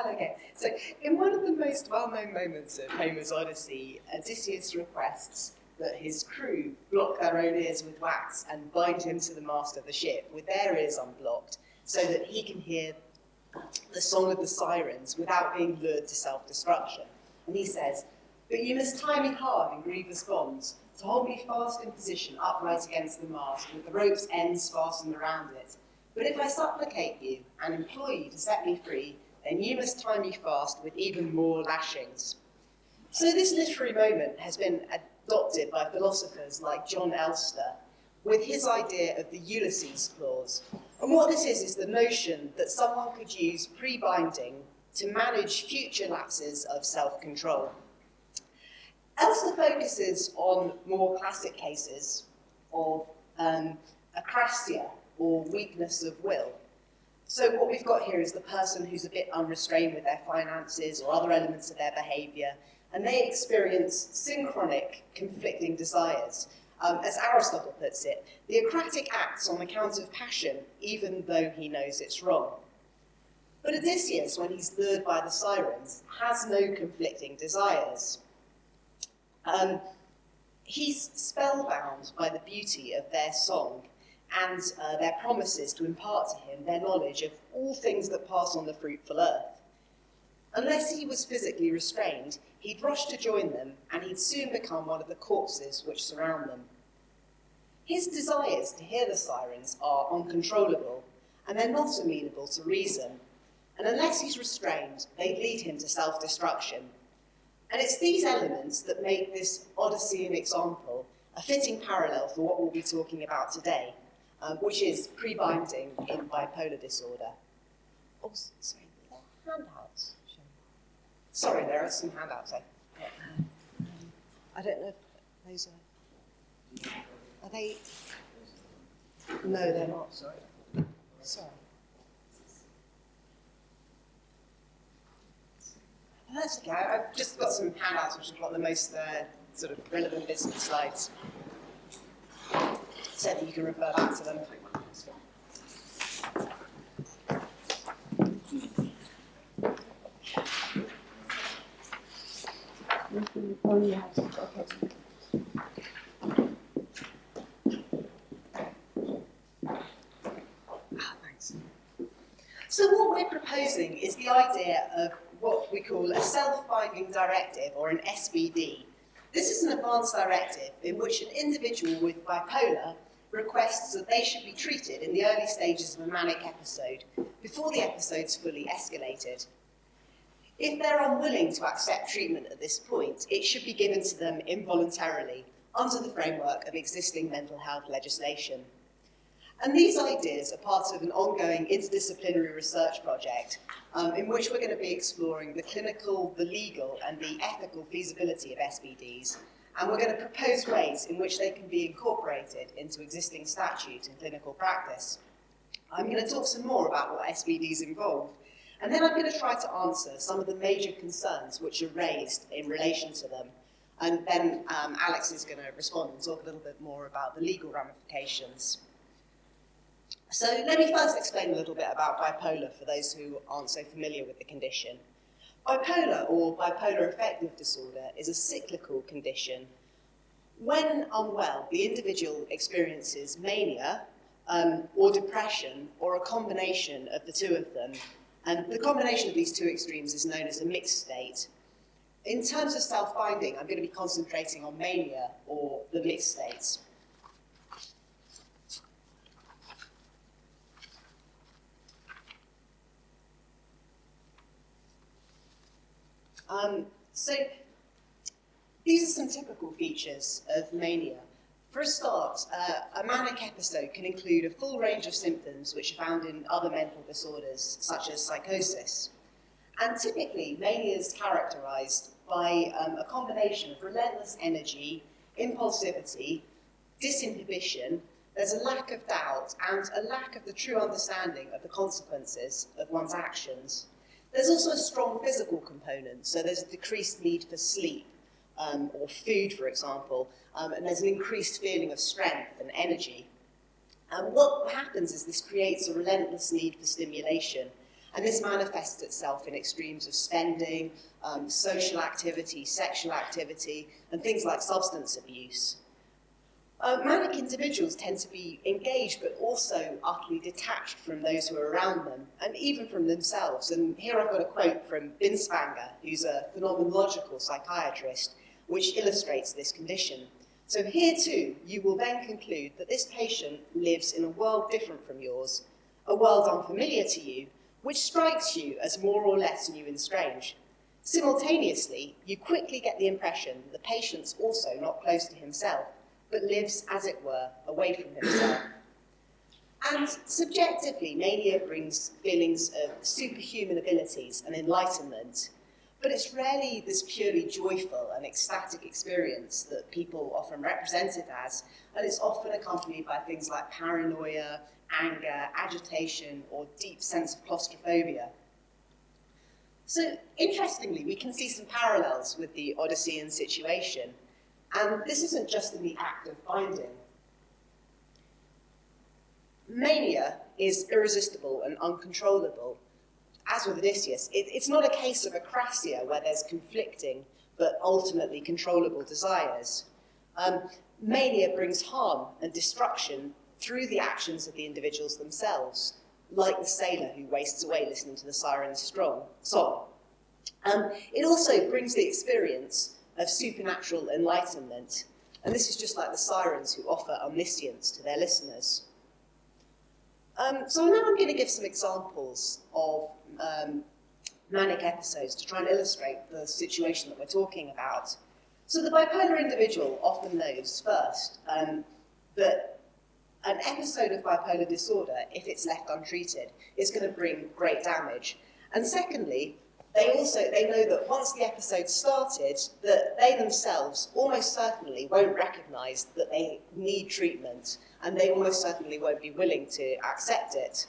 Hello again. So, in one of the most well-known moments of Homer's Odyssey, Odysseus requests that his crew block their own ears with wax and bind him to the mast of the ship with their ears unblocked so that he can hear the song of the Sirens without being lured to self-destruction. And he says, "But you must tie me hard in grievous bonds, to hold me fast in position upright against the mast, with the rope's ends fastened around it. But if I supplicate you and implore you to set me free, then you must tie me fast with even more lashings." So this literary moment has been adopted by philosophers like John Elster with his idea of the Ulysses Clause. And what this is the notion that someone could use pre-binding to manage future lapses of self-control. Elster focuses on more classic cases of acrasia, or weakness of will. So what we've got here is the person who's a bit unrestrained with their finances or other elements of their behaviour, and they experience synchronic conflicting desires. As Aristotle puts it, the acratic acts on account of passion, even though he knows it's wrong. But Odysseus, when he's lured by the Sirens, has no conflicting desires. He's spellbound by the beauty of their song and their promises to impart to him their knowledge of all things that pass on the fruitful earth. Unless he was physically restrained, he'd rush to join them, and he'd soon become one of the corpses which surround them. His desires to hear the Sirens are uncontrollable, and they're not amenable to reason. And unless he's restrained, they lead him to self-destruction. And it's these elements that make this Odyssean example a fitting parallel for what we'll be talking about today, which is pre-binding in bipolar disorder. Oh, sorry, are there handouts? Sorry, there are some handouts. I don't know if those are they? No, they're not. Sorry. That's okay. I've just got some handouts which have got the most sort of relevant business slides, so that you can refer back to them. Thanks. So what we're proposing is the idea of what we call a self-binding directive, or an SBD. This is an advanced directive in which an individual with bipolar requests that they should be treated in the early stages of a manic episode, before the episode's fully escalated. If they're unwilling to accept treatment at this point, it should be given to them involuntarily, under the framework of existing mental health legislation. And these ideas are part of an ongoing interdisciplinary research project in which we're going to be exploring the clinical, the legal, and the ethical feasibility of SBDs. And we're going to propose ways in which they can be incorporated into existing statute and clinical practice. I'm going to talk some more about what SBDs involve, and then I'm going to try to answer some of the major concerns which are raised in relation to them. And then Alex is going to respond and talk a little bit more about the legal ramifications. So let me first explain a little bit about bipolar for those who aren't so familiar with the condition. Bipolar, or bipolar affective disorder, is a cyclical condition. When unwell, the individual experiences mania or depression, or a combination of the two of them. And the combination of these two extremes is known as a mixed state. In terms of self-binding, I'm going to be concentrating on mania, or the mixed states. So these are some typical features of mania. For a start, a manic episode can include a full range of symptoms which are found in other mental disorders, such as psychosis. And typically, mania is characterized by a combination of relentless energy, impulsivity, disinhibition. There's a lack of doubt and a lack of the true understanding of the consequences of one's actions. There's also a strong physical component, so there's a decreased need for sleep or food, for example, and there's an increased feeling of strength and energy. And what happens is this creates a relentless need for stimulation, And this manifests itself in extremes of spending, social activity, sexual activity, and things like substance abuse. Manic individuals tend to be engaged but also utterly detached from those who are around them, and even from themselves. And here I've got a quote from Binswanger, who's a phenomenological psychiatrist, which illustrates this condition. So here too, you will then conclude that this patient lives in a world different from yours, a world unfamiliar to you, which strikes you as more or less new and strange. Simultaneously, you quickly get the impression that the patient's also not close to himself, but lives, as it were, away from himself. And subjectively, mania brings feelings of superhuman abilities and enlightenment, but it's rarely this purely joyful and ecstatic experience that people often represent it as, and it's often accompanied by things like paranoia, anger, agitation, or deep sense of claustrophobia. So, interestingly, we can see some parallels with the Odyssean situation, and this isn't just in the act of binding. Mania is irresistible and uncontrollable. As with Odysseus, it's not a case of acrasia where there's conflicting but ultimately controllable desires. Mania brings harm and destruction through the actions of the individuals themselves, like the sailor who wastes away listening to the Sirens' song. It also brings the experience of supernatural enlightenment, and this is just like the Sirens who offer omniscience to their listeners. So now I'm going to give some examples of manic episodes to try and illustrate the situation that we're talking about. So the bipolar individual often knows first that an episode of bipolar disorder, if it's left untreated, is going to bring great damage. And secondly, they know that once the episode started, that they themselves almost certainly won't recognise that they need treatment, and they almost certainly won't be willing to accept it.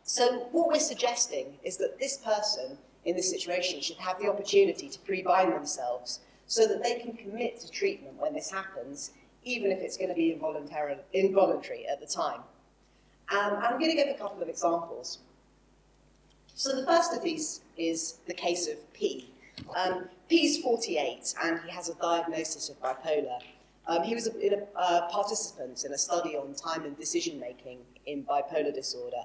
So what we're suggesting is that this person in this situation should have the opportunity to pre-bind themselves so that they can commit to treatment when this happens, even if it's going to be involuntary at the time. I'm going to give a couple of examples. So the first of these is the case of P. P's 48, and he has a diagnosis of bipolar. He was a participant in a study on time and decision-making in bipolar disorder.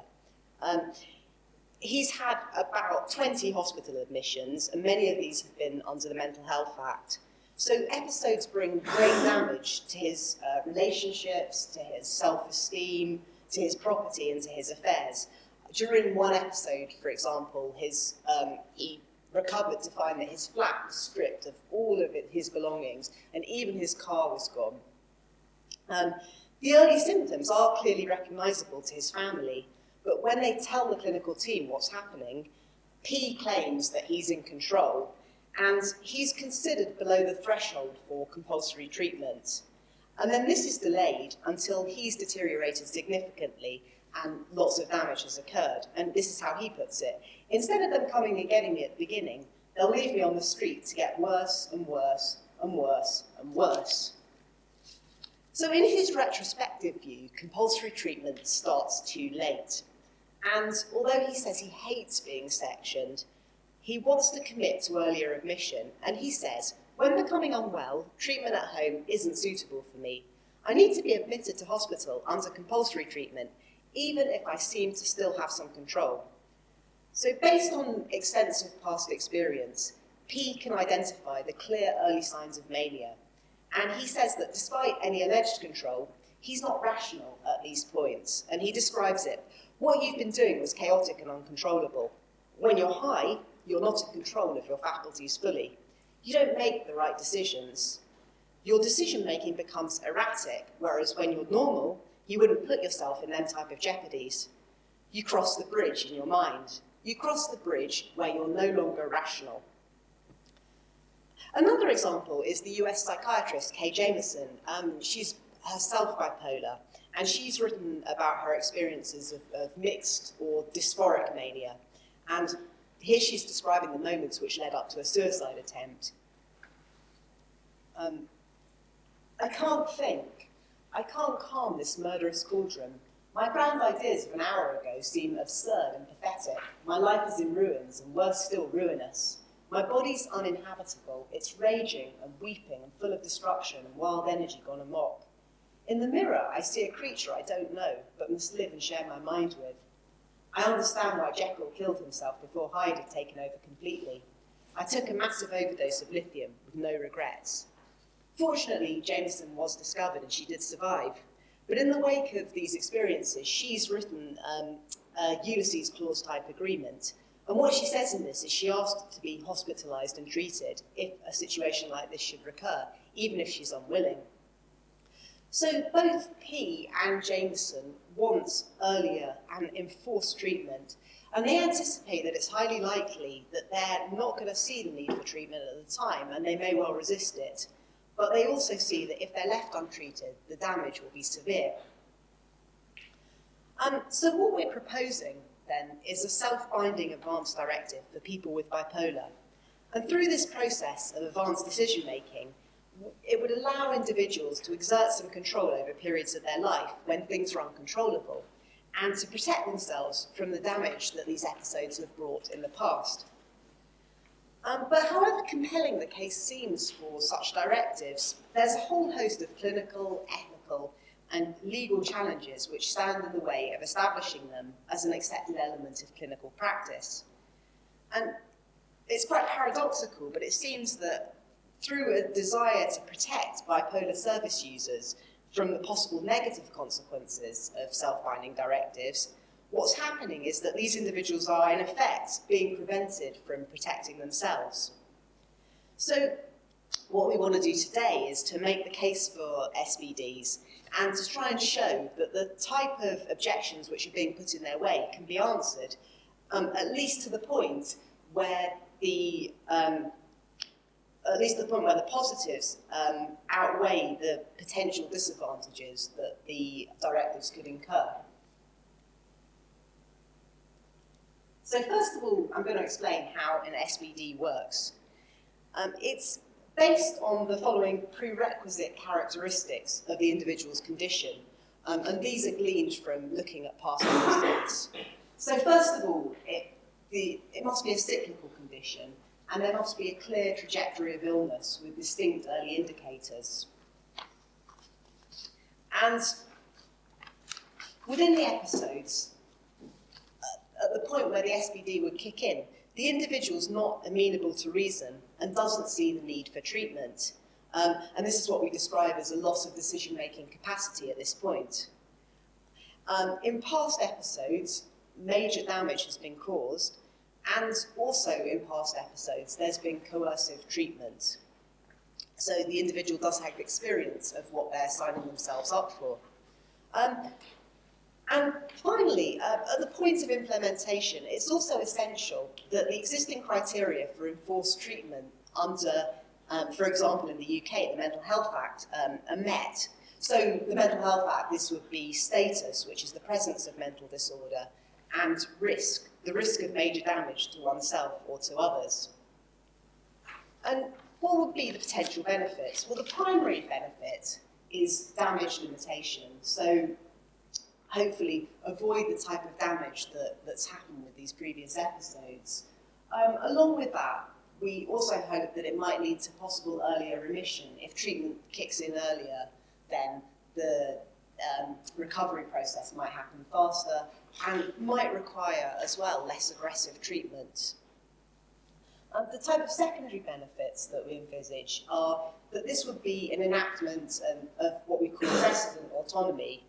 He's had about 20 hospital admissions, and many of these have been under the Mental Health Act. So episodes bring great damage to his relationships, to his self-esteem, to his property, and to his affairs. During one episode, for example, he recovered to find that his flat was stripped of all of his belongings, and even his car was gone. The early symptoms are clearly recognisable to his family, but when they tell the clinical team what's happening, P claims that he's in control, and he's considered below the threshold for compulsory treatment. And then this is delayed until he's deteriorated significantly and lots of damage has occurred. And this is how he puts it. Instead of them coming and getting me at the beginning, they'll leave me on the street to get worse and worse and worse and worse. So in his retrospective view, compulsory treatment starts too late. And although he says he hates being sectioned, he wants to commit to earlier admission. And he says, when becoming unwell, treatment at home isn't suitable for me. I need to be admitted to hospital under compulsory treatment, even if I seem to still have some control. So based on extensive past experience, P can identify the clear early signs of mania. And he says that despite any alleged control, he's not rational at these points. And he describes it. What you've been doing was chaotic and uncontrollable. When you're high, you're not in control of your faculties fully. You don't make the right decisions. Your decision-making becomes erratic, whereas when you're normal, you wouldn't put yourself in them type of jeopardies. You cross the bridge in your mind. You cross the bridge where you're no longer rational. Another example is the US psychiatrist, Kay Jamison. She's herself bipolar, and she's written about her experiences of mixed or dysphoric mania. And here she's describing the moments which led up to a suicide attempt. I can't think. I can't calm this murderous cauldron. My grand ideas of an hour ago seem absurd and pathetic. My life is in ruins, and worse still, ruinous. My body's uninhabitable. It's raging and weeping and full of destruction and wild energy gone amok. In the mirror, I see a creature I don't know, but must live and share my mind with. I understand why Gergel killed himself before Hyde had taken over completely. I took a massive overdose of lithium with no regrets. Fortunately, Jamison was discovered and she did survive. But in the wake of these experiences, she's written a Ulysses Clause type agreement. And what she says in this is she asked to be hospitalised and treated if a situation like this should recur, even if she's unwilling. So both P and Jamison want earlier and enforced treatment, and they anticipate that it's highly likely that they're not going to see the need for treatment at the time, and they may well resist it. But they also see that if they're left untreated, the damage will be severe. So what we're proposing, then, is a self-binding advance directive for people with bipolar. And through this process of advanced decision-making, it would allow individuals to exert some control over periods of their life when things are uncontrollable, and to protect themselves from the damage that these episodes have brought in the past. But however compelling the case seems for such directives, there's a whole host of clinical, ethical, and legal challenges which stand in the way of establishing them as an accepted element of clinical practice. And it's quite paradoxical, but it seems that through a desire to protect bipolar service users from the possible negative consequences of self-binding directives, what's happening is that these individuals are, in effect, being prevented from protecting themselves. So what we want to do today is to make the case for SBDs and to try and show that the type of objections which are being put in their way can be answered, at least to the point where the positives outweigh the potential disadvantages that the directives could incur. So first of all, I'm going to explain how an SBD works. It's based on the following prerequisite characteristics of the individual's condition, and these are gleaned from looking at past episodes. So first of all, it must be a cyclical condition, and there must be a clear trajectory of illness with distinct early indicators. And within the episodes, at the point where the SBD would kick in, the individual's not amenable to reason and doesn't see the need for treatment. And this is what we describe as a loss of decision-making capacity at this point. In past episodes, major damage has been caused, and also in past episodes, there's been coercive treatment. So the individual does have experience of what they're signing themselves up for. And finally, at the point of implementation, it's also essential that the existing criteria for enforced treatment under, for example, in the UK, the Mental Health Act, are met. So the Mental Health Act, this would be status, which is the presence of mental disorder, and risk, the risk of major damage to oneself or to others. And what would be the potential benefits? Well, the primary benefit is damage limitation. So hopefully avoid the type of damage that's happened with these previous episodes. Along with that, we also hope that it might lead to possible earlier remission. If treatment kicks in earlier, then the recovery process might happen faster and might require as well less aggressive treatment. The type of secondary benefits that we envisage are that this would be an enactment of what we call precedent autonomy,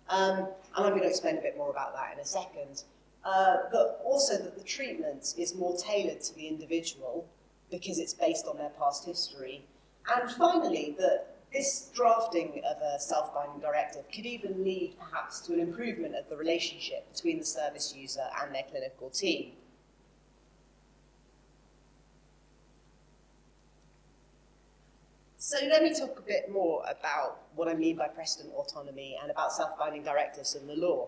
and I'm going to explain a bit more about that in a second, but also that the treatment is more tailored to the individual because it's based on their past history, and finally that this drafting of a self-binding directive could even lead perhaps to an improvement of the relationship between the service user and their clinical team. So let me talk a bit more about what I mean by precedent autonomy and about self-binding directives in the law.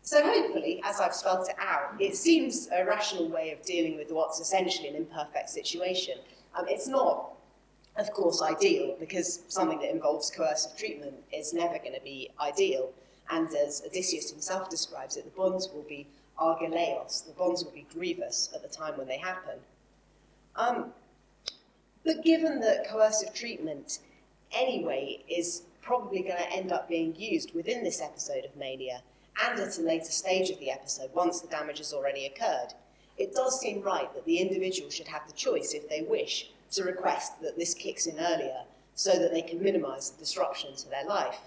So hopefully, as I've spelled it out, it seems a rational way of dealing with what's essentially an imperfect situation. It's not, of course, ideal, because something that involves coercive treatment is never going to be ideal. And as Odysseus himself describes it, the bonds will be argeleos, the bonds will be grievous at the time when they happen. But given that coercive treatment anyway is probably going to end up being used within this episode of mania and at a later stage of the episode, once the damage has already occurred, it does seem right that the individual should have the choice, if they wish, to request that this kicks in earlier so that they can minimise the disruption to their life.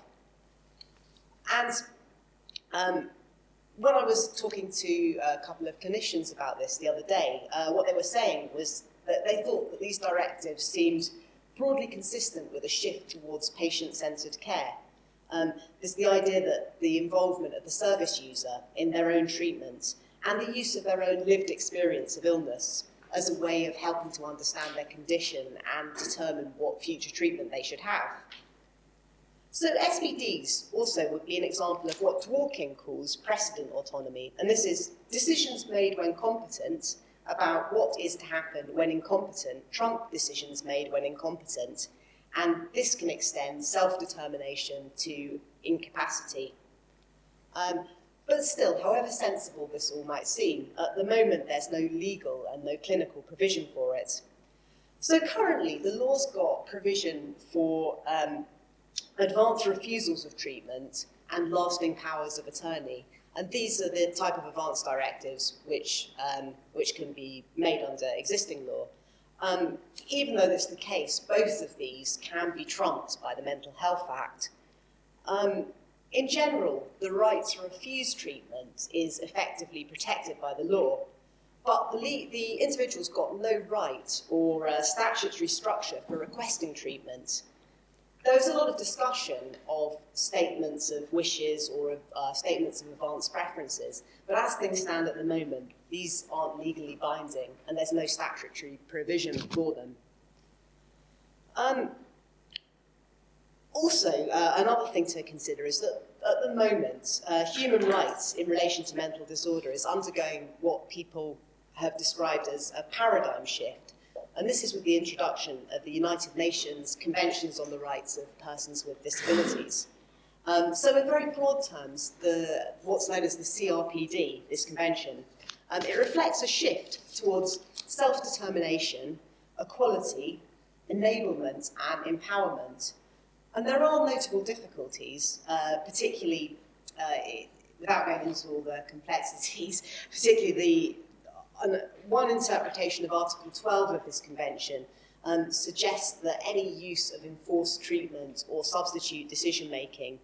And when I was talking to a couple of clinicians about this the other day, what they were saying was that they thought that these directives seemed broadly consistent with a shift towards patient-centred care. There's the idea that the involvement of the service user in their own treatment and the use of their own lived experience of illness as a way of helping to understand their condition and determine what future treatment they should have. So SBDs also would be an example of what Dworkin calls precedent autonomy, and this is decisions made when competent about what is to happen when incompetent trump decisions made when incompetent, and this can extend self-determination to incapacity. But still, however sensible this all might seem, at the moment there's no legal and no clinical provision for it. So currently, the law's got provision for advanced refusals of treatment and lasting powers of attorney. And these are the type of advanced directives which can be made under existing law. Even though that's the case, both of these can be trumped by the Mental Health Act. In general, the right to refuse treatment is effectively protected by the law, but the individual's got no right or statutory structure for requesting treatment. There's a lot of discussion of statements of wishes or of statements of advanced preferences, but as things stand at the moment, these aren't legally binding and there's no statutory provision for them. Also, another thing to consider is that at the moment, human rights in relation to mental disorder is undergoing what people have described as a paradigm shift. And this is with the introduction of the United Nations Conventions on the Rights of Persons with Disabilities. So in very broad terms, what's known as the CRPD, this convention, it reflects a shift towards self-determination, equality, enablement and empowerment. And there are notable difficulties, particularly, without going into all the complexities, particularly one interpretation of Article 12 of this convention suggests that any use of enforced treatment or substitute decision-making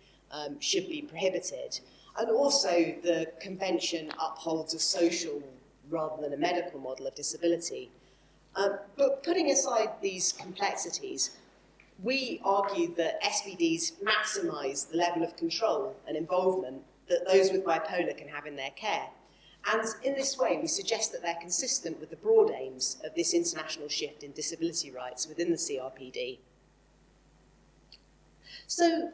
should be prohibited. And also the convention upholds a social rather than a medical model of disability. But putting aside these complexities, we argue that SBDs maximise the level of control and involvement that those with bipolar can have in their care. And in this way, we suggest that they're consistent with the broad aims of this international shift in disability rights within the CRPD. So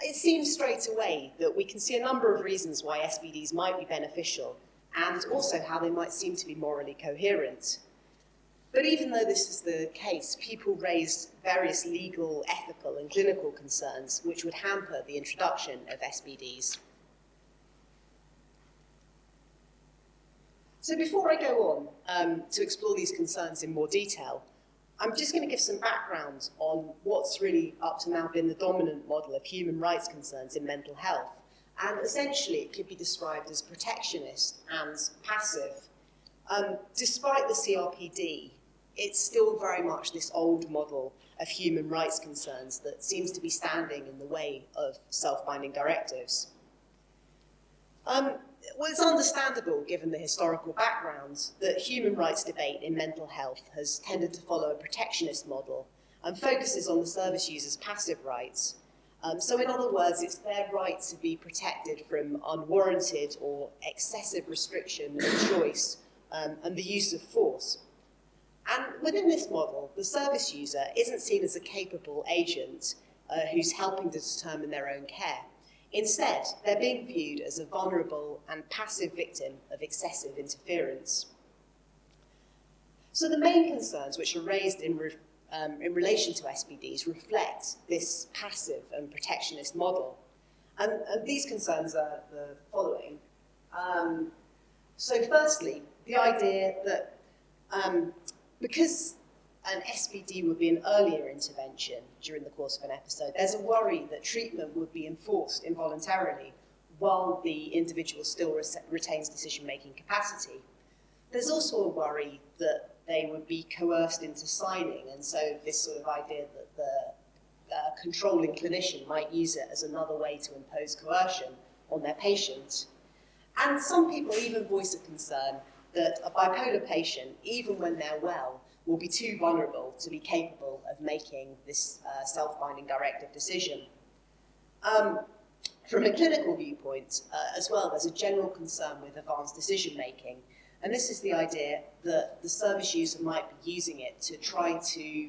it seems straight away that we can see a number of reasons why SBDs might be beneficial and also how they might seem to be morally coherent. But even though this is the case, people raise various legal, ethical and clinical concerns which would hamper the introduction of SBDs. So before I go on to explore these concerns in more detail, I'm just going to give some background on what's really up to now been the dominant model of human rights concerns in mental health. And essentially it could be described as protectionist and passive. Despite the CRPD, it's still very much this old model of human rights concerns that seems to be standing in the way of self-binding directives. Well, it's understandable, given the historical background, that human rights debate in mental health has tended to follow a protectionist model and focuses on the service user's passive rights. So in other words, it's their right to be protected from unwarranted or excessive restriction of choice and the use of force. And within this model, the service user isn't seen as a capable agent who's helping to determine their own care. Instead, they're being viewed as a vulnerable and passive victim of excessive interference. So the main concerns which are raised in relation to SBDs reflect this passive and protectionist model. And these concerns are the following. So firstly, the idea that because an SBD would be an earlier intervention during the course of an episode, there's a worry that treatment would be enforced involuntarily while the individual still retains decision-making capacity. There's also a worry that they would be coerced into signing, and so this sort of idea that the controlling clinician might use it as another way to impose coercion on their patient. And some people even voice a concern that a bipolar patient, even when they're well, will be too vulnerable to be capable of making this self-binding directive decision. From a clinical viewpoint, as well, there's a general concern with advanced decision-making, and this is the idea that the service user might be using it to try to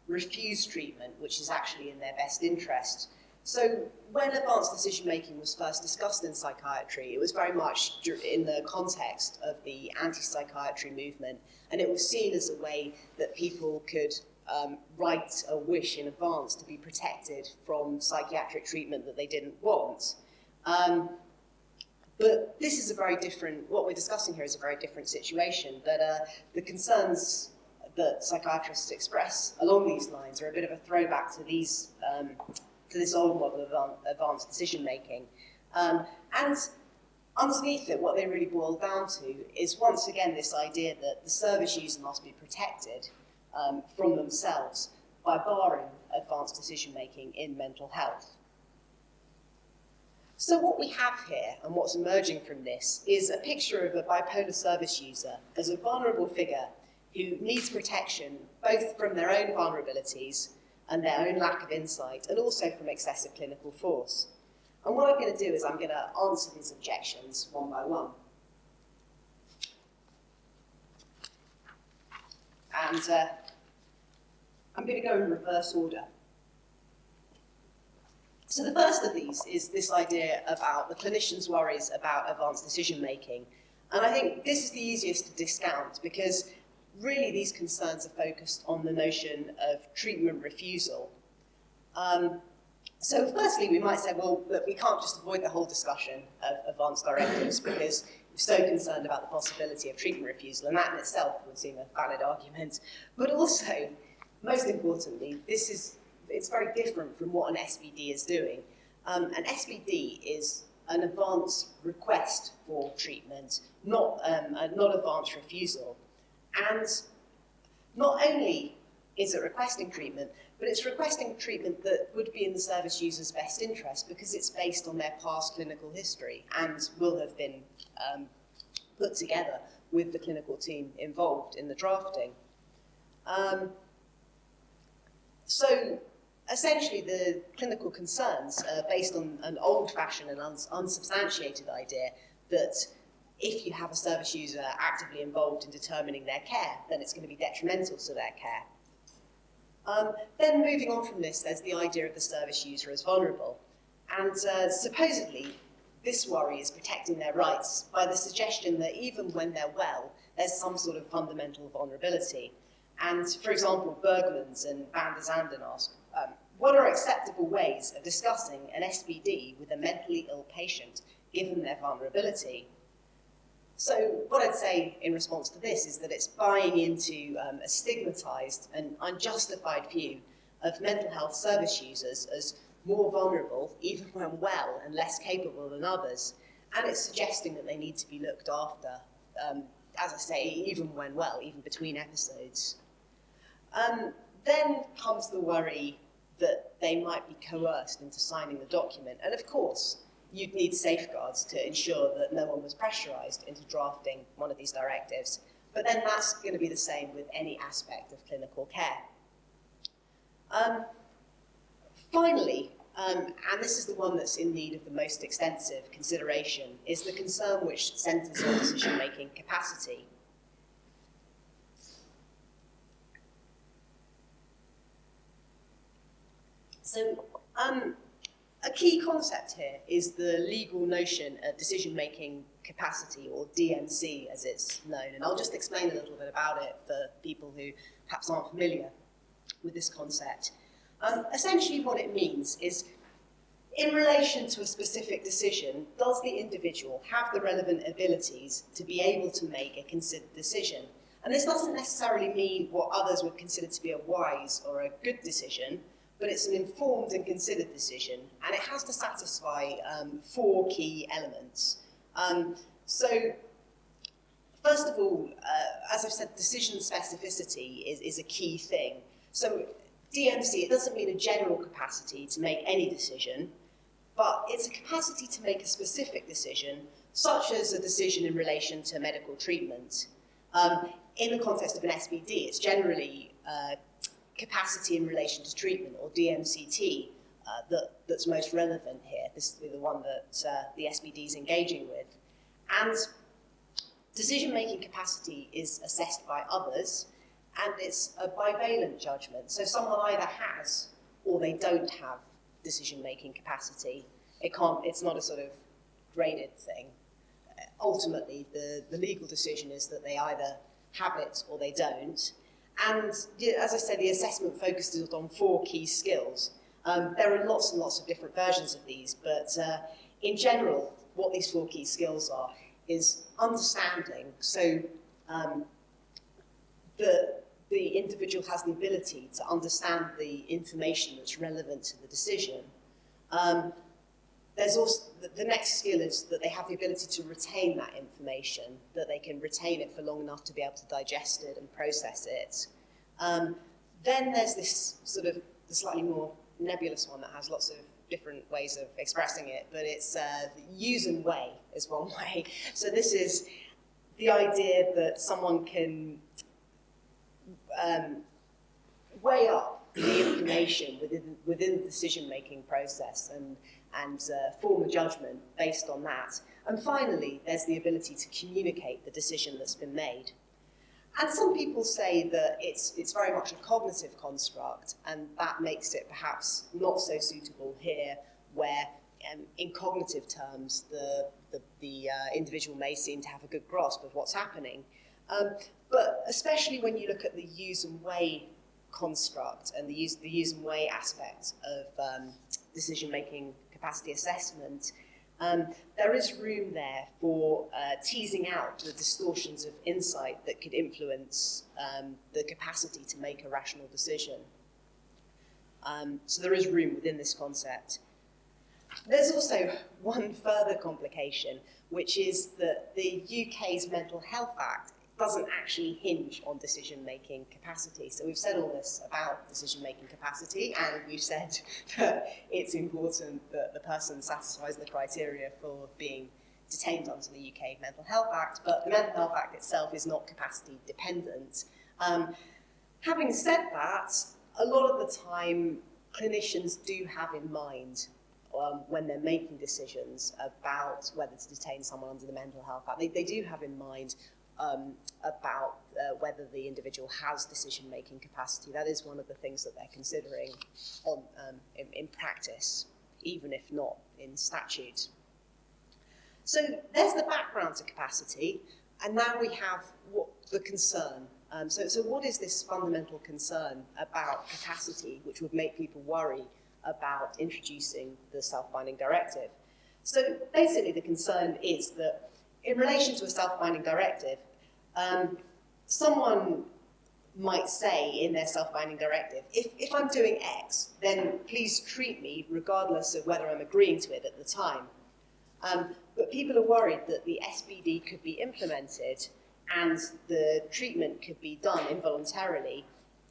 refuse treatment, which is actually in their best interest. So when advanced decision-making was first discussed in psychiatry, it was very much in the context of the anti-psychiatry movement, and it was seen as a way that people could write a wish in advance to be protected from psychiatric treatment that they didn't want. But this is a very different, what we're discussing here is a very different situation, but the concerns that psychiatrists express along these lines are a bit of a throwback to these to this old model of advanced decision-making. And underneath it, what they really boil down to is, once again, this idea that the service user must be protected from themselves by barring advanced decision-making in mental health. So what we have here, and what's emerging from this, is a picture of a bipolar service user as a vulnerable figure who needs protection both from their own vulnerabilities and their own lack of insight, and also from excessive clinical force. And what I'm going to do is I'm going to answer these objections one by one. And I'm going to go in reverse order. So the first of these is this idea about the clinician's worries about advanced decision-making. And I think this is the easiest to discount, because really these concerns are focused on the notion of treatment refusal. So firstly, we might say, well, that we can't just avoid the whole discussion of advanced directives because we're so concerned about the possibility of treatment refusal, and that in itself would seem a valid argument. But also, most importantly, it's very different from what an SBD is doing. An SBD is an advance request for treatment, not advance refusal. And not only is it requesting treatment, but it's requesting treatment that would be in the service user's best interest because it's based on their past clinical history and will have been put together with the clinical team involved in the drafting. So essentially the clinical concerns are based on an old-fashioned and unsubstantiated idea that if you have a service user actively involved in determining their care, then it's going to be detrimental to their care. Then moving on from this, there's the idea of the service user as vulnerable. And supposedly, this worry is protecting their rights by the suggestion that even when they're well, there's some sort of fundamental vulnerability. And for example, Bergmans and Van der Zanden ask, what are acceptable ways of discussing an SBD with a mentally ill patient given their vulnerability? So what I'd say in response to this is that it's buying into a stigmatized and unjustified view of mental health service users as more vulnerable, even when well, and less capable than others. And it's suggesting that they need to be looked after, as I say, even when well, even between episodes. Then comes the worry that they might be coerced into signing the document. And of course, you'd need safeguards to ensure that no one was pressurized into drafting one of these directives. But then that's going to be the same with any aspect of clinical care. Finally, and this is the one that's in need of the most extensive consideration, is the concern which centers on decision-making capacity. So, a key concept here is the legal notion of decision-making capacity, or DMC as it's known, and I'll just explain a little bit about it for people who perhaps aren't familiar with this concept. Essentially what it means is In relation to a specific decision, does the individual have the relevant abilities to be able to make a considered decision? And this doesn't necessarily mean what others would consider to be a wise or a good decision, but it's an informed and considered decision, and it has to satisfy 4 key elements. So, first of all, as I've said, decision specificity is a key thing. So, DMC, it doesn't mean a general capacity to make any decision, but it's a capacity to make a specific decision, such as a decision in relation to medical treatment. In the context of an SBD, it's generally capacity in relation to treatment, or DMCT, that's most relevant here. This is the one that the SBD is engaging with. And decision-making capacity is assessed by others, and it's a bivalent judgment. So someone either has or they don't have decision-making capacity. It's not a sort of graded thing. Ultimately, the legal decision is that they either have it or they don't. And as I said, the assessment focuses on 4 key skills. There are lots and lots of different versions of these, but in general, what these 4 key skills are is understanding. So the individual has the ability to understand the information that's relevant to the decision. There's also the next skill is that they have the ability to retain that information, that they can retain it for long enough to be able to digest it and process it. Then there's this sort of the slightly more nebulous one that has lots of different ways of expressing it, but it's use and weigh is one way. So this is the idea that someone can weigh up the information within the decision-making process and form a judgment based on that. And finally, there's the ability to communicate the decision that's been made. And some people say that it's very much a cognitive construct, and that makes it perhaps not so suitable here, where in cognitive terms, the individual may seem to have a good grasp of what's happening. But especially when you look at the use and weigh construct and the use and weigh aspect of decision-making capacity assessment, there is room there for teasing out the distortions of insight that could influence the capacity to make a rational decision. So there is room within this concept. There's also one further complication, which is that the UK's Mental Health Act doesn't actually hinge on decision-making capacity. So we've said all this about decision-making capacity, and we've said that it's important that the person satisfies the criteria for being detained under the UK Mental Health Act, but the Mental Health Act itself is not capacity dependent. Having said that, a lot of the time, clinicians do have in mind when they're making decisions about whether to detain someone under the Mental Health Act, they do have in mind about whether the individual has decision-making capacity. That is one of the things that they're considering in practice, even if not in statute. So there's the background to capacity, and now we have the concern. So what is this fundamental concern about capacity which would make people worry about introducing the self-binding directive? So basically the concern is that in relation to a self-binding directive, someone might say in their self-binding directive, if I'm doing X, then please treat me regardless of whether I'm agreeing to it at the time. But people are worried that the SBD could be implemented and the treatment could be done involuntarily,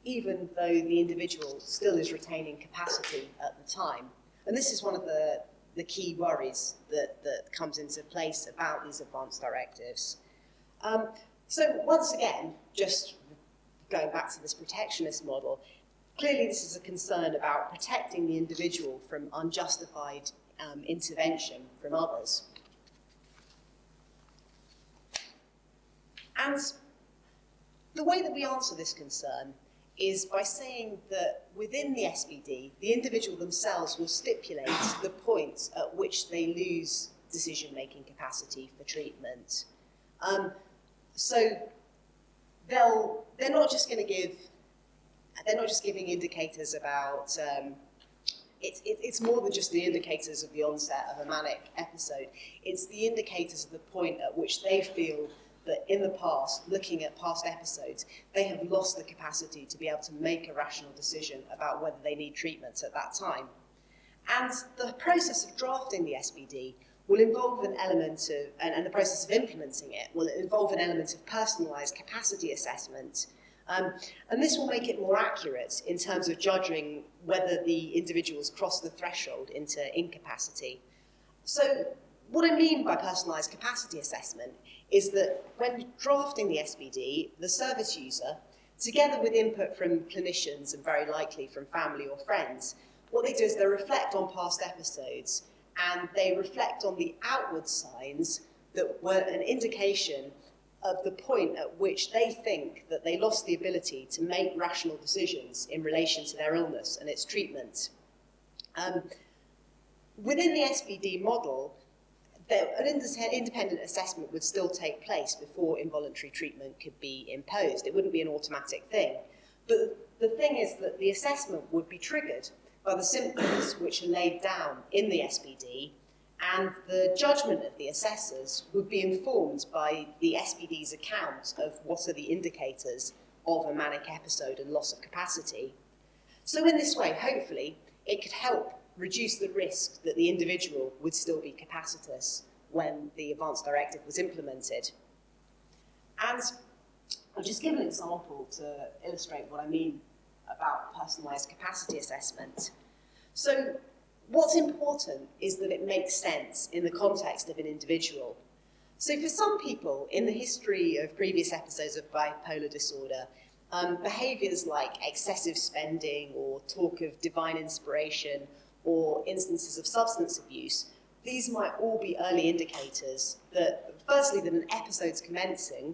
even though the individual still is retaining capacity at the time. And this is one of the key worries that comes into place about these advanced directives. So once again, just going back to this protectionist model, clearly this is a concern about protecting the individual from unjustified intervention from others. And the way that we answer this concern is by saying that within the SBD, the individual themselves will stipulate the point at which they lose decision-making capacity for treatment. So they're not just giving indicators about it's more than just the indicators of the onset of a manic episode. It's the indicators of the point at which they feel that in the past, looking at past episodes, they have lost the capacity to be able to make a rational decision about whether they need treatment at that time. And the process of drafting the SBD will involve an element of, and the process of implementing it will involve an element of personalised capacity assessment. And this will make it more accurate in terms of judging whether the individuals cross the threshold into incapacity. So what I mean by personalised capacity assessment is that when drafting the SBD, the service user, together with input from clinicians and very likely from family or friends, what they do is they reflect on past episodes and they reflect on the outward signs that were an indication of the point at which they think that they lost the ability to make rational decisions in relation to their illness and its treatment. Within the SBD model, an independent assessment would still take place before involuntary treatment could be imposed. It wouldn't be an automatic thing. But the thing is that the assessment would be triggered by the symptoms which are laid down in the SBD, and the judgment of the assessors would be informed by the SBD's account of what are the indicators of a manic episode and loss of capacity. So in this way, hopefully, it could help reduce the risk that the individual would still be capacitous when the advanced directive was implemented. And I'll just give an example to illustrate what I mean about personalised capacity assessment. So what's important is that it makes sense in the context of an individual. So for some people, in the history of previous episodes of bipolar disorder, behaviours like excessive spending or talk of divine inspiration or instances of substance abuse, these might all be early indicators that, firstly, that an episode's commencing,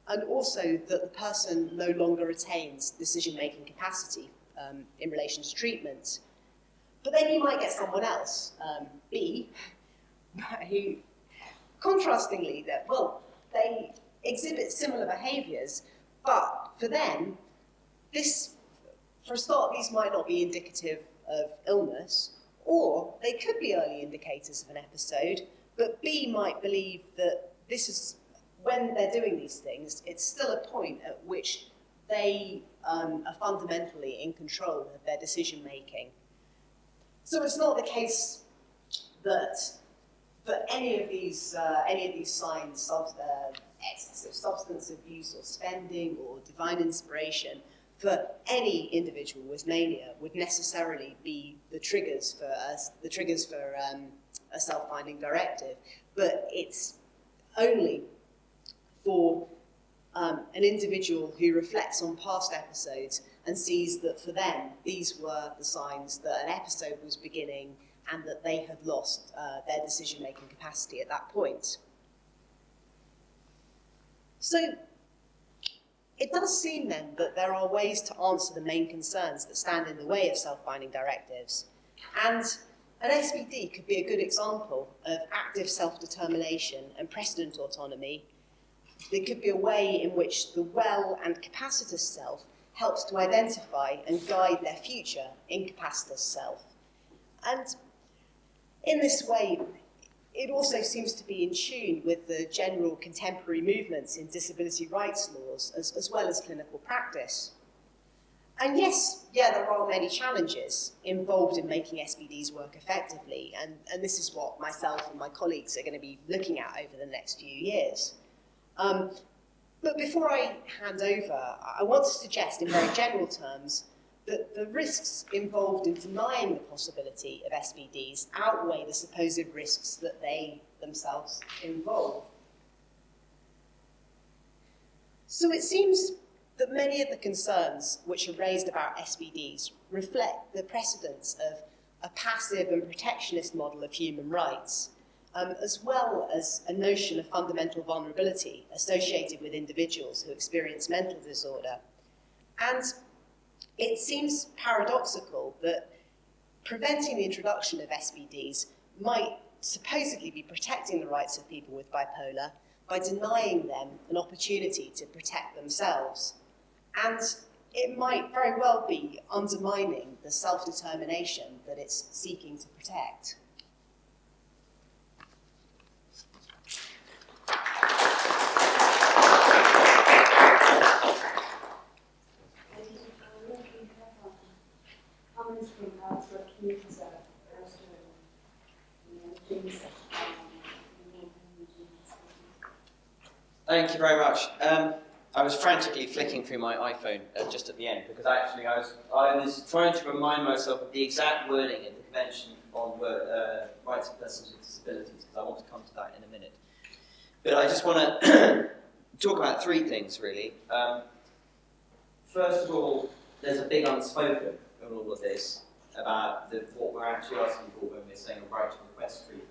and also that the person no longer retains decision-making capacity in relation to treatment. But then you might get someone else, B, who, contrastingly, they exhibit similar behaviours, but for them, for a start, these might not be indicative of illness, or they could be early indicators of an episode, but B might believe that this is, when they're doing these things, it's still a point at which they are fundamentally in control of their decision-making. So it's not the case that for any of these signs, excessive substance abuse or spending or divine inspiration, for any individual with mania would necessarily be the triggers for a self-binding directive, but it's only for an individual who reflects on past episodes and sees that for them these were the signs that an episode was beginning and that they had lost their decision-making capacity at that point. So it does seem then that there are ways to answer the main concerns that stand in the way of self-binding directives, and an SBD could be a good example of active self-determination and precedent autonomy. There could be a way in which the well and capacitous self helps to identify and guide their future incapacitous self. And in this way, it also seems to be in tune with the general contemporary movements in disability rights laws, as well as clinical practice. And there are many challenges involved in making SBDs work effectively, and this is what myself and my colleagues are going to be looking at over the next few years. But before I hand over, I want to suggest in very general terms that the risks involved in denying the possibility of SBDs outweigh the supposed risks that they themselves involve. So it seems that many of the concerns which are raised about SBDs reflect the precedents of a passive and protectionist model of human rights, as well as a notion of fundamental vulnerability associated with individuals who experience mental disorder. And it seems paradoxical that preventing the introduction of SBDs might supposedly be protecting the rights of people with bipolar by denying them an opportunity to protect themselves. And it might very well be undermining the self-determination that it's seeking to protect. Comments from outside communities as to things. Thank you very much. I was frantically flicking through my iPhone just at the end because actually I was trying to remind myself of the exact wording in the Convention on Rights of Persons with Disabilities, because I want to come to that in a minute. But I just want to talk about three things really. First of all, there's a big unspoken in all of this about what we're actually asking for when we're saying a right to request treatment.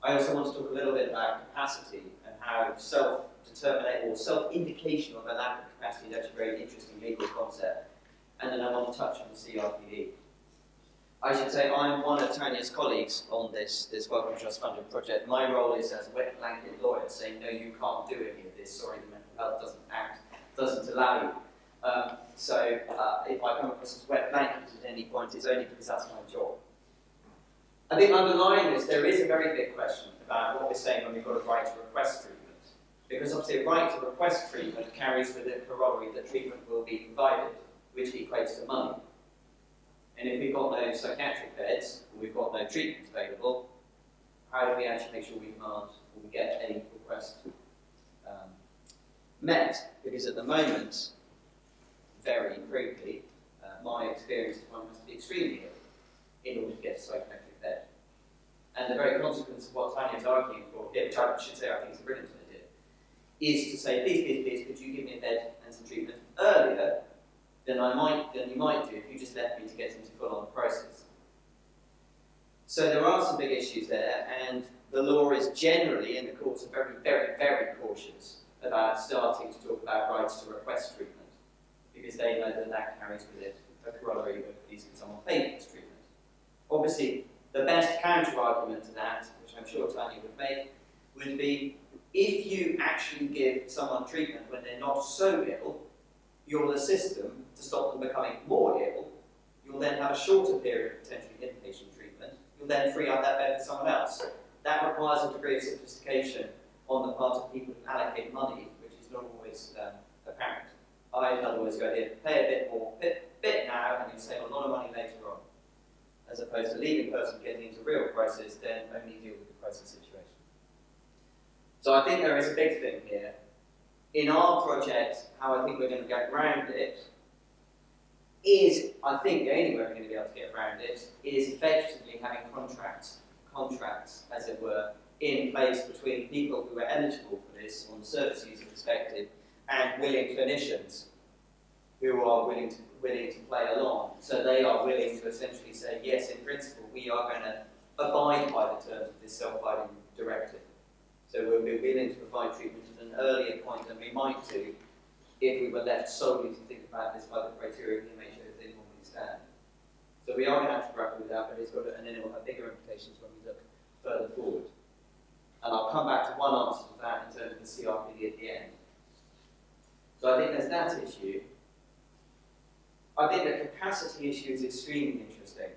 I also want to talk a little bit about capacity and how self-determination or self-indication of a lack of capacity is actually a very interesting legal concept. And then I want to touch on the CRPD. I should say I'm one of Tania's colleagues on this Wellcome Trust funded project. My role is as a wet blanket lawyer saying, no, you can't do any of this. Sorry, the mental health doesn't allow you. So if I come across as wet blanket at any point, it's only because that's my job. I think underlying this, there is a very big question about what we're saying when we've got a right to request treatment. Because obviously a right to request treatment carries with it a corollary that treatment will be provided, which equates to money. And if we've got no psychiatric beds, or we've got no treatment available, how do we actually make sure we demand or we get any request met? Because at the moment, very crudely, my experience is one has to be extremely ill in order to get a psychiatric bed. And the very consequence of what Tania is arguing for here, which I should say I think is a brilliant idea, is to say, please, could you give me a bed and some treatment earlier than you might do if you just left me to get into full-on process. So there are some big issues there, and the law is generally, and the courts are very, very, very cautious about starting to talk about rights to request treatment, because they know that that carries with it a corollary of please can someone pay for this treatment. Obviously, the best counter-argument to that, which I'm sure Tania would make, would be if you actually give someone treatment when they're not so ill, you'll assist them to stop them becoming more ill. You'll then have a shorter period of potentially inpatient treatment. You'll then free up that bed for someone else. That requires a degree of sophistication on the part of people who allocate money, which is not always apparent. I, in other words, go here, pay a bit more, bit now, and you save a lot of money later on. As opposed to leaving a person getting into real crisis, then only deal with the crisis situation. So I think there is a big thing here. In our project, how I think we're going to get around it is, I think the only way we're going to be able to get around it is effectively having contracts, as it were, in place between people who are eligible for this on the service user perspective and willing clinicians who are willing to play along. So they are willing to essentially say, yes, in principle, we are going to abide by the terms of this self-binding directive. So we'll be willing to provide treatment at an earlier point than we might do if we were left solely to think about this by the criteria the MHA as they normally stand. So we are going to have to grapple with that, but it's got and then it will have bigger implications when we look further forward. And I'll come back to one answer to that in terms of the CRPD at the end. So I think there's that issue. I think the capacity issue is extremely interesting.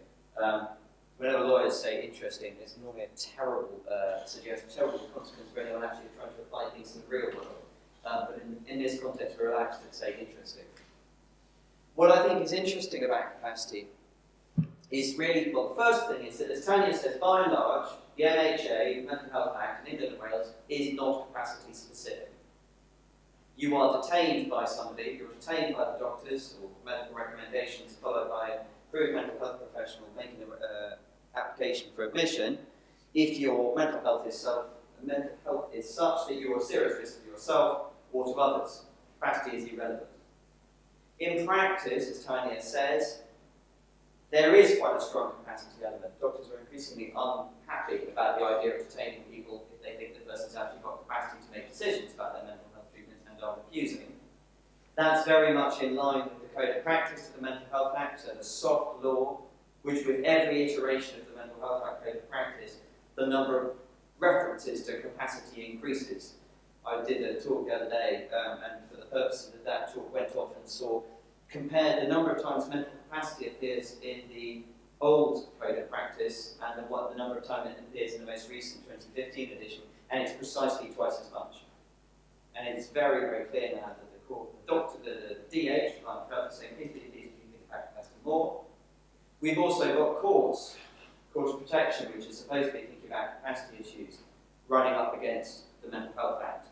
Whenever lawyers say interesting, there's normally a terrible consequence for anyone actually trying to apply things in the real world. But in this context, we're allowed to say interesting. What I think is interesting about capacity is really, well, the first thing is that, as Tania says, by and large, the MHA, Mental Health Act in England and Wales, is not capacity specific. You are detained by somebody, you're detained by the doctors or medical recommendations followed by a approved mental health professional making an application for admission if your mental health is such that you're a serious risk to yourself or to others. Capacity is irrelevant. In practice, as Tania says, there is quite a strong capacity element. Doctors are increasingly unhappy about the idea of detaining people if they think the person's actually got capacity to make decisions about their mental health treatment and are refusing. That's very much in line with the Code of Practice of the Mental Health Act, so the soft law, which with every iteration of the Mental Health Act Code of Practice, the number of references to capacity increases. I did a talk the other day, and for the purposes of that talk, went off and saw compare the number of times mental capacity appears in the old code of practice and the number of times it appears in the most recent 2015 edition, and it's precisely twice as much. And it's very, very clear now that the DH, like Gergel saying, please think about capacity more. We've also got courts of protection, which is supposedly thinking about capacity issues, running up against the Mental Health Act.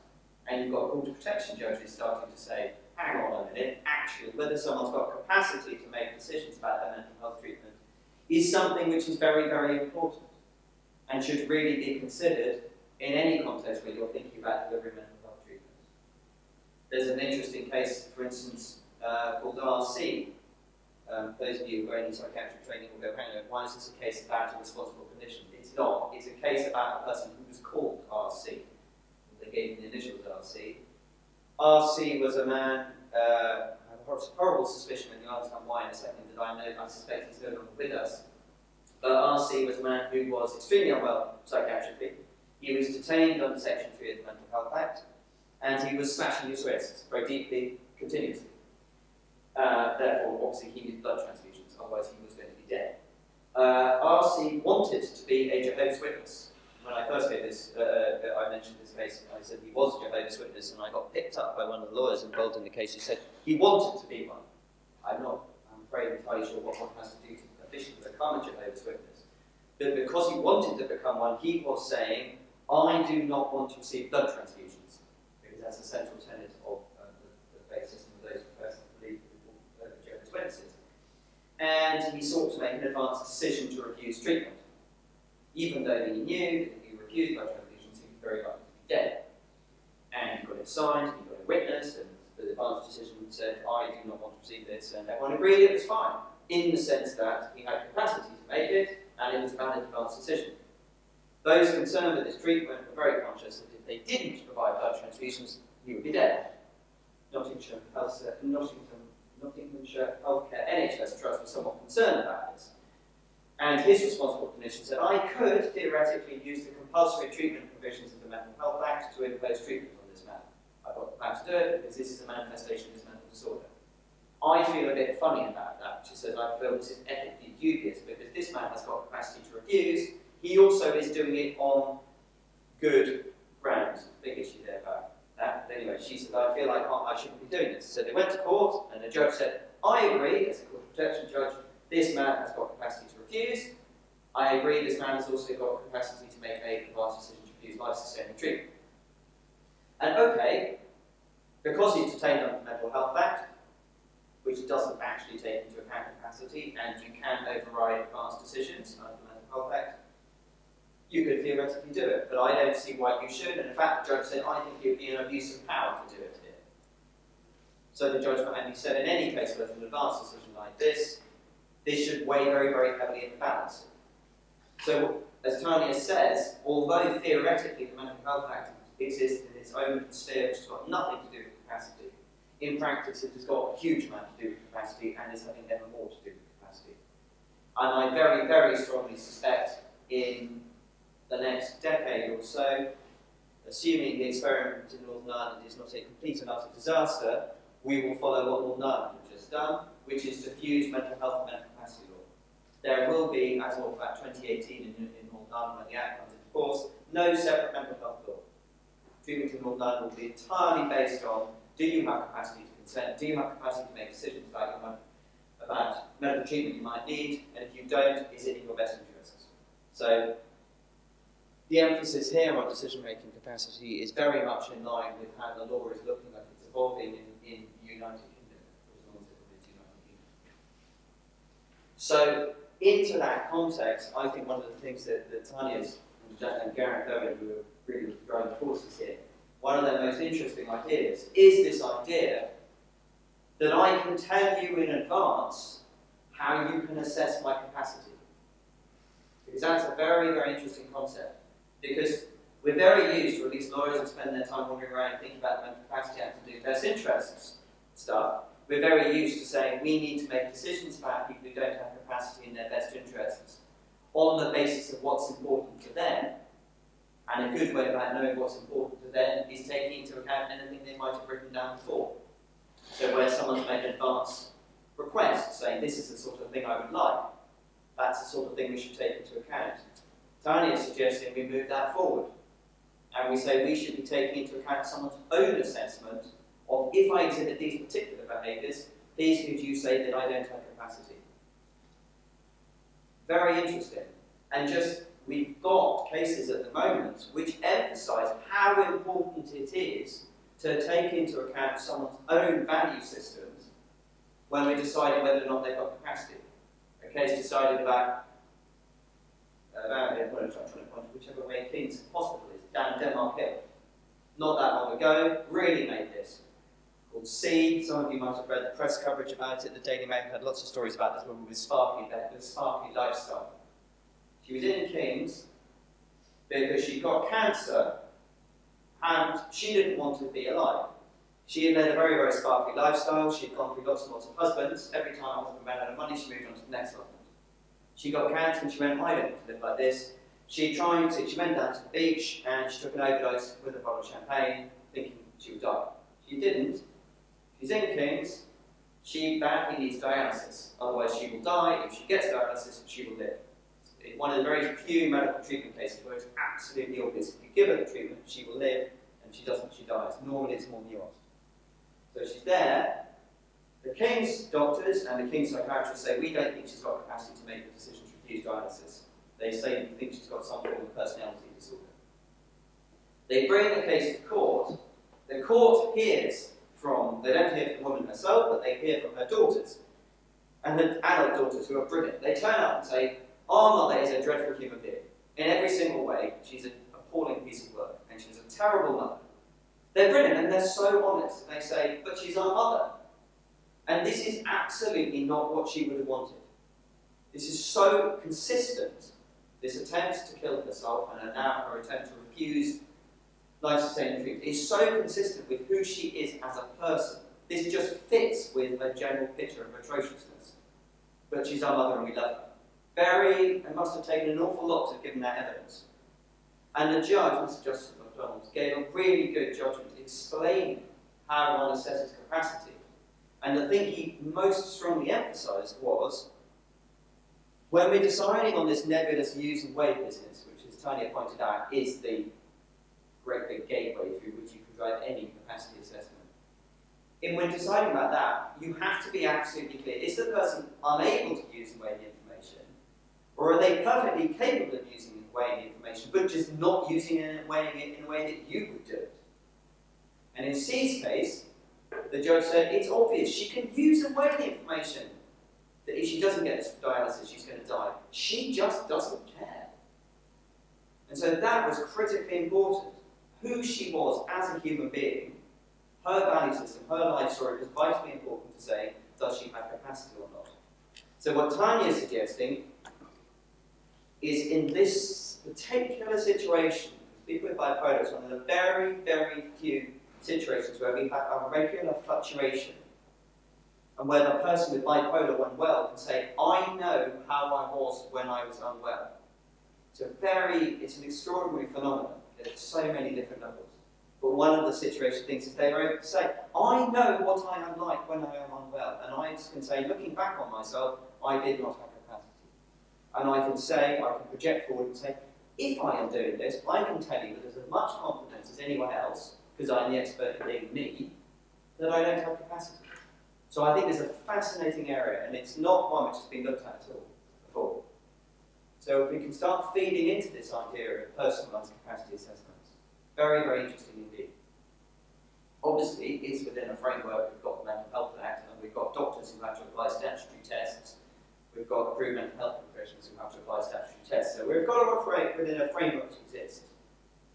And you've got court of protection judges starting to say, hang on a minute, actually, whether someone's got capacity to make decisions about their mental health treatment is something which is very, very important and should really be considered in any context where you're thinking about delivering mental health treatment. There's an interesting case, for instance, called RC. Those of you who are in psychiatric training will go, hang on, why is this a case about a responsible condition? It's not. It's a case about a person who was called RC. They gave him the initials RC. RC was a man, I have a horrible suspicion, and you'll understand why in a second, that I suspect he's no longer with us. But RC was a man who was extremely unwell psychiatrically. He was detained under Section 3 of the Mental Health Act, and he was slashing his wrists very deeply, continuously. Therefore, obviously, he needed blood transfusions, otherwise he was going to be dead. RC wanted to be a Jehovah's Witness. When I first gave this, I mentioned this case, I said he was a Jehovah's Witness, and I got picked up by one of the lawyers involved in the case who said he wanted to be one. I'm afraid entirely sure what one has to do to officially become a Jehovah's Witness. But because he wanted to become one, he was saying, I do not want to receive blood transfusions, because that's a central tenet of the faith system of those persons who believe Jehovah's Witnesses. And he sought to make an advanced decision to refuse treatment. Even though he knew that if he refused blood transfusions, he was very likely to be dead. And he got it signed, he got it witnessed, and the advanced decision said, I do not want to receive this, and everyone agreed it was fine, in the sense that he had capacity to make it, and it was a valid advanced decision. Those concerned with this treatment were very conscious that if they didn't provide blood transfusions, he would be dead. Nottinghamshire Healthcare NHS Trust was somewhat concerned about this. And his responsible clinician said, I could theoretically use the compulsory treatment provisions of the Mental Health Act to impose treatment on this man. I've got the plan to do it because this is a manifestation of his mental disorder. I feel a bit funny about that, which is that I feel this is ethically dubious because this man has got capacity to refuse. He also is doing it on good grounds. Big issue there about that. But anyway, she said, I feel like I shouldn't be doing this. So they went to court, and the judge said, I agree, as a court of protection judge, this man has got capacity to refuse. I agree this man has also got capacity to make a advanced decision to refuse life-sustaining treatment. And okay, because he's detained under the Mental Health Act, which doesn't actually take into account capacity, and you can override advanced decisions under the Mental Health Act, you could theoretically do it, but I don't see why you should, and in fact the judge said, I think it would be an abuse of power to do it here. So the judge behind me said, in any case where there's an advanced decision like this should weigh very, very heavily in the balance. So, as Tania says, although theoretically the Mental Health Act exists in its own sphere, which has got nothing to do with capacity, in practice it has got a huge amount to do with capacity and is having ever more to do with capacity. And I very, very strongly suspect in the next decade or so, assuming the experiment in Northern Ireland is not a complete and utter disaster, we will follow what Northern Ireland have just done, which is to fuse mental health and mental capacity law. There will be, as of about 2018 in Northern Ireland when the Act comes into force, no separate mental health law. Treatment in Northern Ireland will be entirely based on, do you have capacity to consent, do you have capacity to make decisions about medical treatment you might need, and if you don't, is it in your best interests? So, the emphasis here on decision-making capacity is very much in line with how the law is looking like it's evolving in United Kingdom, as long as it remains United Kingdom. So, into that context, I think one of the things that Tania's and Gareth Owen, who are really driving forces here, one of their most interesting ideas is this idea that I can tell you in advance how you can assess my capacity. Because that's a very, very interesting concept. Because we're very used, or at least lawyers who spend their time wandering around and thinking about the Mental Capacity Act and doing best interests stuff, we're very used to saying we need to make decisions about people who don't have capacity in their best interests on the basis of what's important to them. And a good way about knowing what's important to them is taking into account anything they might have written down before. So where someone's made an advance request, saying this is the sort of thing I would like. That's the sort of thing we should take into account. Tania is suggesting we move that forward. And we say we should be taking into account someone's own assessment of, if I exhibit these particular behaviours, please could you say that I don't have capacity? Very interesting. And just, we've got cases at the moment which emphasise how important it is to take into account someone's own value systems when we're deciding whether or not they've got capacity. A case decided about whichever way King's Hospital is, down Denmark Hill. Not that long ago, really made this. Called C. Some of you might have read the press coverage about it. The Daily Mail had lots of stories about this woman with sparkly lifestyle. She was in King's because she got cancer and she didn't want to be alive. She had led a very, very sparkly lifestyle. She had gone through lots and lots of husbands. Every time her husband ran out of money, she moved on to the next husband. She got cancer and she went, I don't want to live like this. She went down to the beach and she took an overdose with a bottle of champagne, thinking she would die. She didn't. She's in King's. She badly needs dialysis. Otherwise she will die. If she gets dialysis, she will live. It's one of the very few medical treatment cases where it's absolutely obvious. If you give her the treatment, she will live, and if she doesn't, she dies. Normally it's more nuanced. So she's there. The King's doctors and the King's psychiatrists say, we don't think she's got capacity to make the decision to refuse dialysis. They say we think she's got some form of personality disorder. They bring the case to court. The court hears from, they don't hear from the woman herself, but they hear from her daughters. And her adult daughters who are brilliant. They turn up and say, our mother is a dreadful human being. In every single way, she's an appalling piece of work, and she's a terrible mother. They're brilliant, and they're so honest. They say, but she's our mother. And this is absolutely not what she would have wanted. This is so consistent, this attempt to kill herself, and now her attempt to refuse life-sustaining treatment, is so consistent with who she is as a person. This just fits with a general picture of atrociousness. But she's our mother and we love her. It must have taken an awful lot to have given that evidence. And the judge, Mr. Justice MacDonald, gave a really good judgment explaining how one assesses capacity. And the thing he most strongly emphasised was, when we're deciding on this nebulous use and weigh business, which, as Tania pointed out, is the great big gateway through which you can drive any capacity assessment. And when deciding about that, you have to be absolutely clear. Is the person unable to use and weigh the information? Or are they perfectly capable of using and weighing the information, but just not using it and weighing it in a way that you would do it? And in C's case, the judge said, it's obvious, she can use and weigh the information. That if she doesn't get dialysis, she's going to die. She just doesn't care. And so that was critically important. Who she was as a human being, her value system, her life story was vitally important to say, does she have capacity or not? So what Tania is suggesting is, in this particular situation, people with bipolar is one of the very, very few situations where we have a regular fluctuation, and where the person with bipolar, when well, can say, I know how I was when I was unwell. It's an extraordinary phenomenon at so many different levels. But one of the situation things is they are able to say, I know what I am like when I am unwell, and I can say, looking back on myself, I did not have capacity. And I can say, I can project forward and say, if I am doing this, I can tell you with as much confidence as anyone else, because I'm the expert in being me, that I don't have capacity. So I think there's a fascinating area, and it's not one which has been looked at all before. So if we can start feeding into this idea of personalised capacity assessments, very, very interesting indeed. Obviously, it's within a framework. We've got the Mental Health Act, and we've got doctors who have to apply statutory tests. We've got approved mental health professionals who have to apply statutory tests. So we've got to operate within a framework that exists.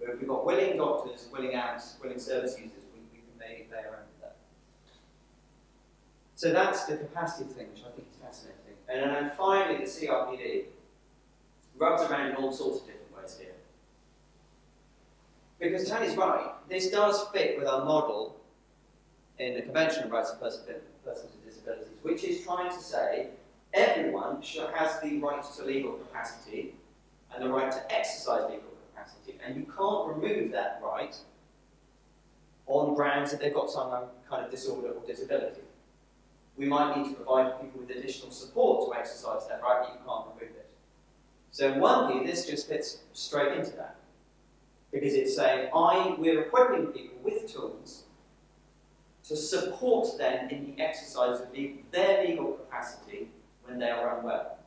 But if we've got willing doctors, willing apps, willing service users, we can maybe play around with that. So that's the capacity thing, which I think is fascinating. And then finally, the CRPD rubs around in all sorts of different ways here. Because Tania's right, this does fit with our model in the Convention on Rights of Persons with Disabilities, which is trying to say everyone has the right to legal capacity and the right to exercise legal capacity, and you can't remove that right on grounds that they've got some kind of disorder or disability. we might need to provide people with additional support to exercise that right, but you can't remove it. So in one view, this just fits straight into that. Because it's saying, we're equipping people with tools to support them in the exercise of their legal capacity when they are unwell.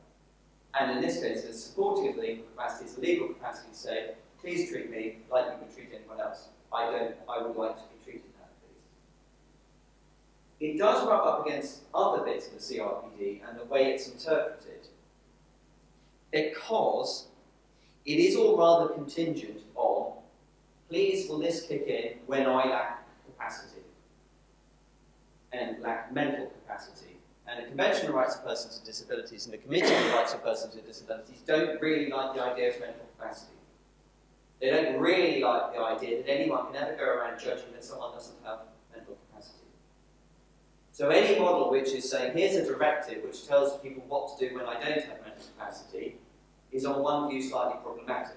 And in this case, the supporting of the legal capacity is the legal capacity to say, please treat me like you would treat anyone else. I would like to be treated that, please. It does rub up against other bits of the CRPD and the way it's interpreted, because it is all rather contingent on, please will this kick in when I lack capacity and lack mental capacity. And the Convention on Rights of Persons with Disabilities and the Committee on the Rights of Persons with Disabilities don't really like the idea of mental capacity. They don't really like the idea that anyone can ever go around judging that someone doesn't have mental capacity. So any model which is saying, here's a directive which tells people what to do when I don't have mental capacity, is on one view slightly problematic.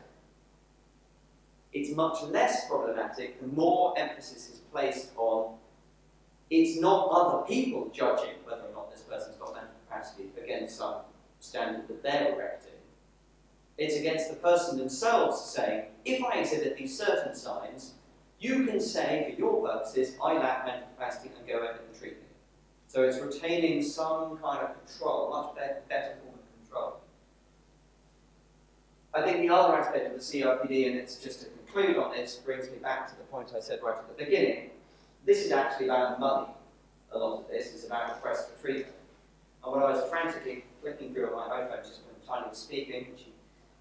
It's much less problematic the more emphasis is placed on it's not other people judging whether or not this person's got mental capacity against some standard that they're erecting. It's against the person themselves saying, if I exhibit these certain signs, you can say, for your purposes, I lack mental capacity and go ahead and treat me. So it's retaining some kind of control, much better form of control. I think the other aspect of the CRPD, and it's just to conclude on this, brings me back to the point I said right at the beginning. This is actually about money. A lot of this is about requests for treatment. And when I was frantically flicking through on my iPhone just when Tania was speaking, and she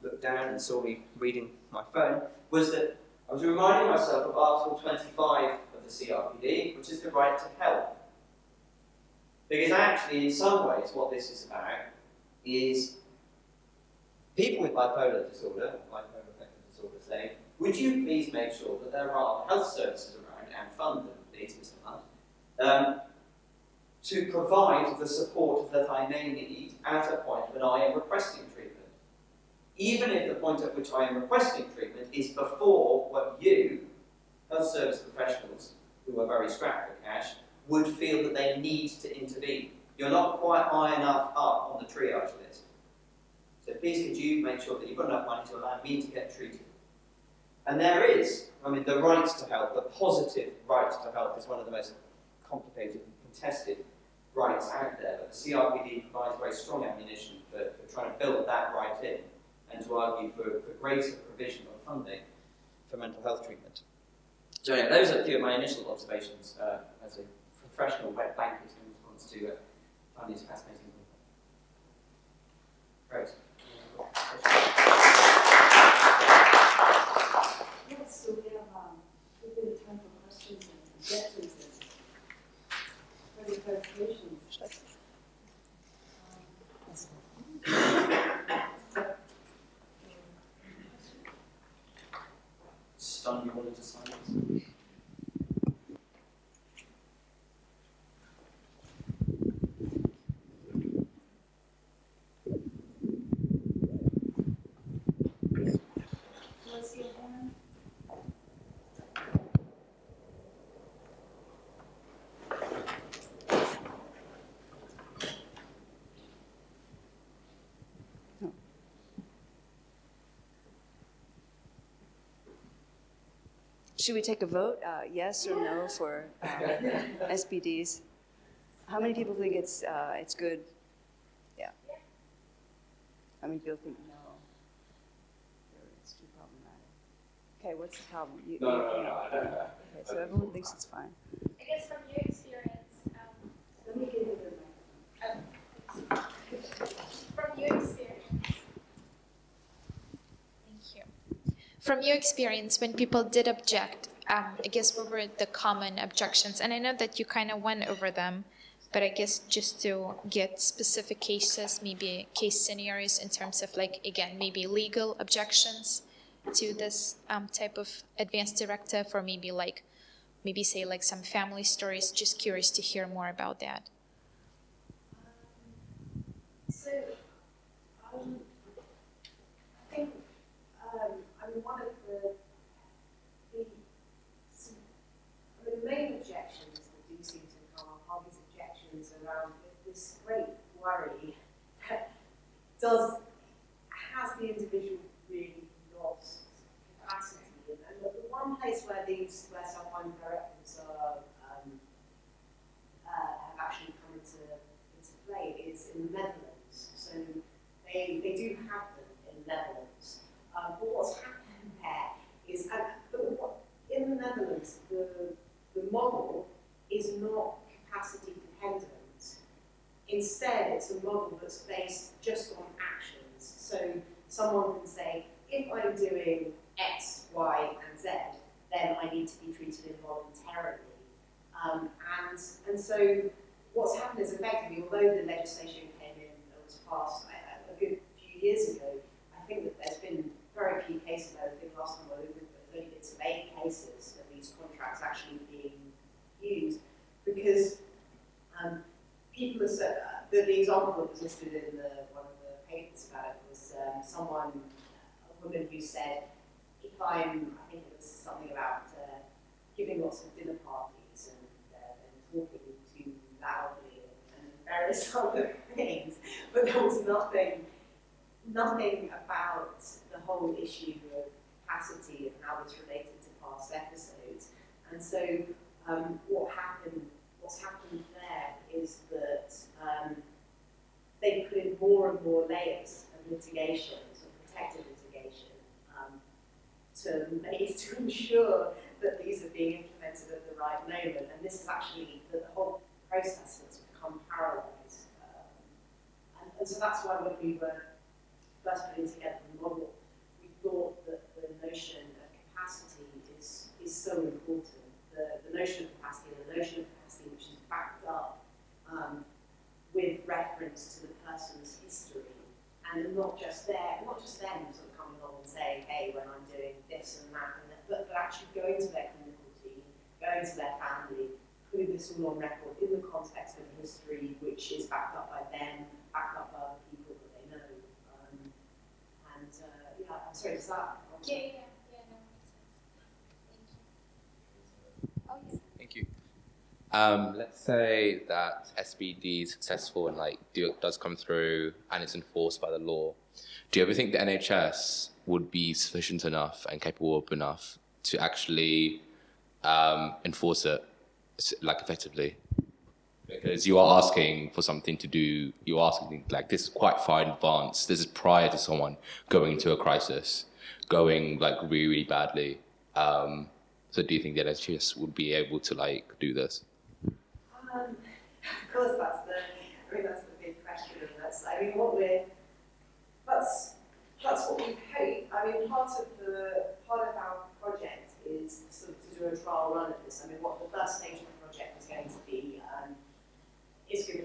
looked down and saw me reading my phone, was that I was reminding myself of Article 25 of the CRPD, which is the right to help. Because actually, in some ways, what this is about is people with bipolar disorder, bipolar affective disorder, saying, would you please make sure that there are health services around and fund them, please, Mr. Hunt, to provide the support that I may need at a point when I am requesting treatment. Even if the point at which I am requesting treatment is before what you, health service professionals, who are very strapped for cash, would feel that they need to intervene. You're not quite high enough up on the triage list. So please could you make sure that you've got enough money to allow me to get treated. And there is, the right to health, the positive right to health is one of the most complicated and contested rights out there, but the CRPD provides very strong ammunition for trying to build that right in and to argue for greater provision of funding for mental health treatment. So anyway, those are a few of my initial observations as a professional wet blanket in response to Tania's fascinating book. Great. Yes, so we have a bit of time for questions and objections and further clarifications. Stun you all into silence. What's your hand? Should we take a vote, yes or no, for SBDs? How many people think it's good? Yeah. How many people think no? It's too problematic. Okay, what's the problem? No. Okay, so everyone thinks it's fine. I guess from your experience, Let me give you the microphone. from your experience, thank you. From your experience, when people did object, I guess what were the common objections? And I know that you kind of went over them, but I guess just to get specific cases, maybe case scenarios in terms of again, maybe legal objections to this type of advanced directive, or maybe say some family stories. Just curious to hear more about that. So, I think, one of the main objections that do seem to come up are these objections around this great worry, has the individual really lost capacity? And the one place where where self-binding directives have actually come into play is in the Netherlands. So they do have them in the Netherlands. But what's happening there is, in the Netherlands, the model is not capacity dependent. Instead, it's a model that's based just on actions. So someone can say, if I'm doing X, Y, and Z, then I need to be treated involuntarily. And so what's happened is effectively, although the legislation came in and was passed a good few years ago, I think that there's been very few cases. I think last time there's only been some 8 cases of these contracts actually being used, because people are so, the example that was listed in one of the papers about it was a woman who said, I think it was something about giving lots of dinner parties and talking too loudly and various other things, but there was nothing about the whole issue of capacity and how it's related to past episodes. And so what's happened there is that they put in more and more layers of mitigation, sort of protective mitigation, to ensure that these are being implemented at the right moment. And this is actually the whole process has become paralysed. And so that's why when we were first putting together the model, we thought that the notion of capacity is so important. The notion of capacity and the notion of capacity which is backed up with reference to the person's history, and not just them sort of coming along and saying, hey, when I'm doing this and that, but actually going to their clinical team, going to their family, putting this all on record in the context of history which is backed up by them, backed up by other people that they know. I'm sorry, does that? Yeah, no, makes sense. Thank you. Oh, yes. Thank you. Let's say that SBD is successful and does come through and it's enforced by the law. Do you ever think the NHS would be sufficient enough and capable enough to actually enforce it effectively? Because you are asking for something to do. You're asking this is quite far in advance. This is prior to someone going into a crisis, going really, really badly. So do you think the NHS would be able to do this? Of course, that's the big question, and that's what we hope. Part of our project is sort of to do a trial run of this. What the first stage of the project is going to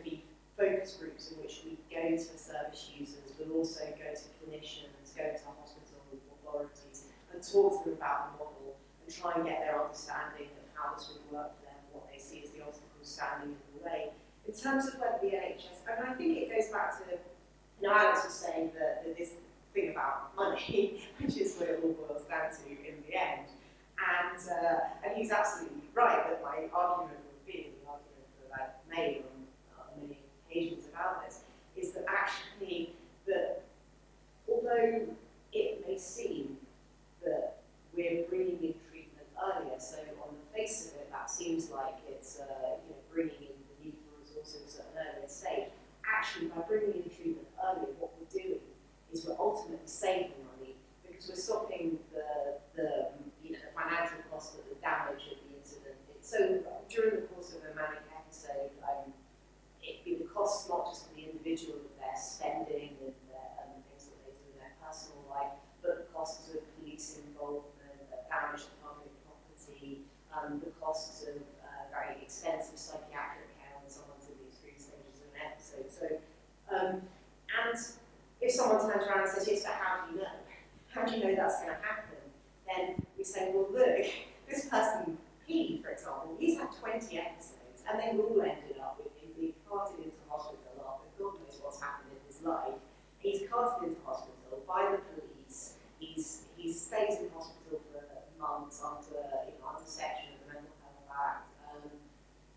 be focus groups in which we go to service users, but also go to clinicians, go to hospital authorities, and talk to them about the model and try and get their understanding of how this would work for them, what they see as the obstacles standing in the way. In terms of whether the NHS, I think it goes back to, Alex was saying that this thing about money, which is what it all boils down to in the end. And he's absolutely right that my argument would be, the argument that I've made on many occasions about this, is that actually although it may seem that we're bringing in treatment earlier, so on the face of it, that seems like it's bringing in the need for resources at an earlier stage. Actually, by bringing in treatment earlier, what we're doing is we're ultimately saving money because we're stopping the financial cost of the damage of the incident. So during the course of a manic episode, it'd be the cost not just of the individual of their spending and things that they do in their personal life, but the costs of police involvement, damage to public property, the costs of very expensive psychiatric care when someone's in the extreme stages of an episode. So, and if someone turns around and says, yes, but how do you know? How do you know that's going to happen? Then we say, well, look, this person, P, for example, he's had 20 episodes, and they've all ended up with him being carted into hospital after God knows what's happened in his life. He's carted into hospital by the police. He stays in hospital for months under section of the Mental Health Act.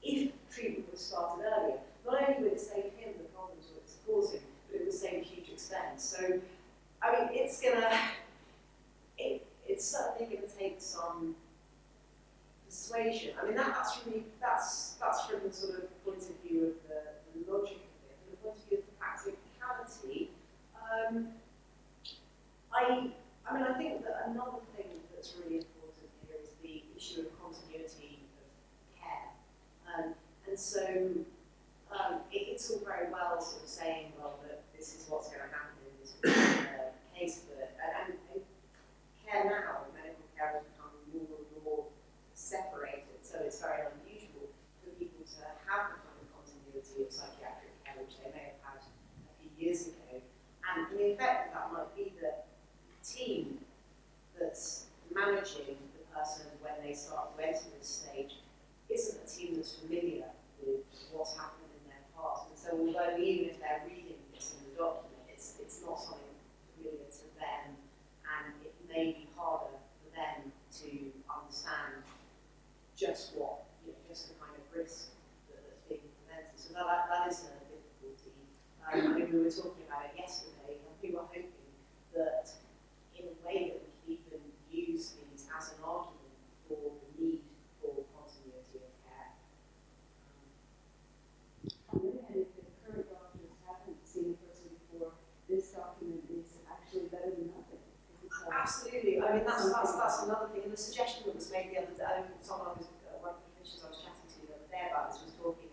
If treatment was started earlier, not only would it save him it's certainly going to take some persuasion. I mean, that's from the sort of point of view of the logic of it. From the point of view of the practicality, I think that another thing that's really important here is the issue of continuity of care. And so it's all very well sort of saying, well, that this is what's going to happen in this particular case, but and care now, medical care has become more and more separated, so it's very unusual for people to have the kind of continuity of psychiatric care which they may have had a few years ago. And the effect of that might be that the team that's managing the person when they start to enter this stage isn't a team that's familiar with what's happened in their past. And so although even if they're reading this in the document, it's not something familiar to them, and it may be harder for them to understand just just the kind of risk that's being presented. So that is a difficulty. I mean, we were talking about it yesterday, and we were hoping that in a way that we could even use these as an argument for the need for continuity of care. On the other hand, if the current doctors haven't seen the person before, this document is actually better than nothing. Absolutely. I mean, that's another thing. And the suggestion that was made the other day, one of the clinicians I was chatting to the other day about this was talking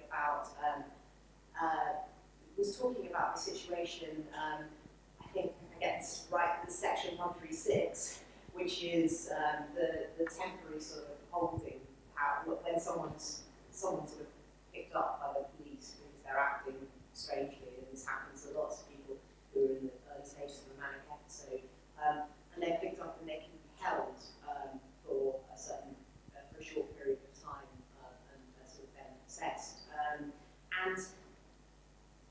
about the situation. I think I get this right, the section 136, which is the temporary sort of holding power when someone's sort of picked up by the police because they're acting strangely, and this happens to lots of people who are in the early stages of a manic episode. And they're picked up and they can be held for a short period of time and sort of then assessed.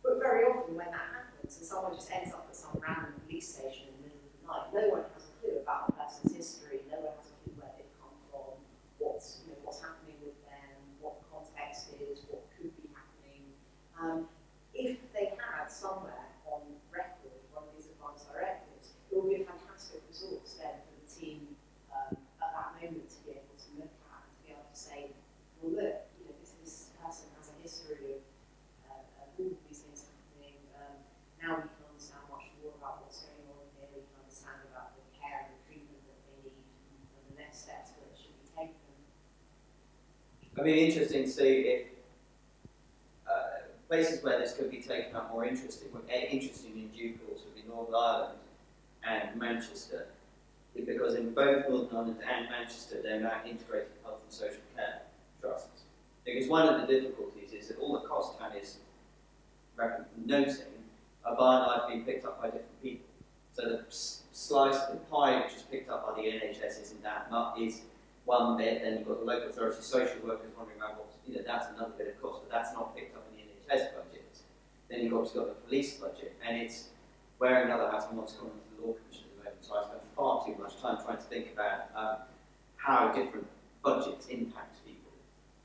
But very often when that happens and someone just ends up at some random police station in the middle of the night, no one has a clue about the person's history, no one has a clue where they've come from, what's happening with them, what the context is, what could be happening. If they had somewhere on record one of these advanced directives, it would be a fantastic resource then for the team at that moment to be able to look at and to be able to say, well, look, this person has a history of all of these things happening. Now we can understand much more about what's going on here. We can understand about the care and treatment that they need and the next steps that should be taken. I mean, interesting to see if places where this could be taken up more interesting in due course would be Northern Ireland and Manchester, because in both Northern Ireland and Manchester they're now integrated health and social care trusts. Because one of the difficulties is that all the cost Tania's noting are by and large being picked up by different people. So the slice of the pie which is picked up by the NHS isn't that much, is one bit, then you've got the local authority social workers wondering about that's another bit of cost, but that's not picked up in the NHS budget. Then you've obviously got the police budget, and it's wearing another hat on what's going on to the Law Commission at the moment, so I spend far too much time trying to think about how different budgets impact people.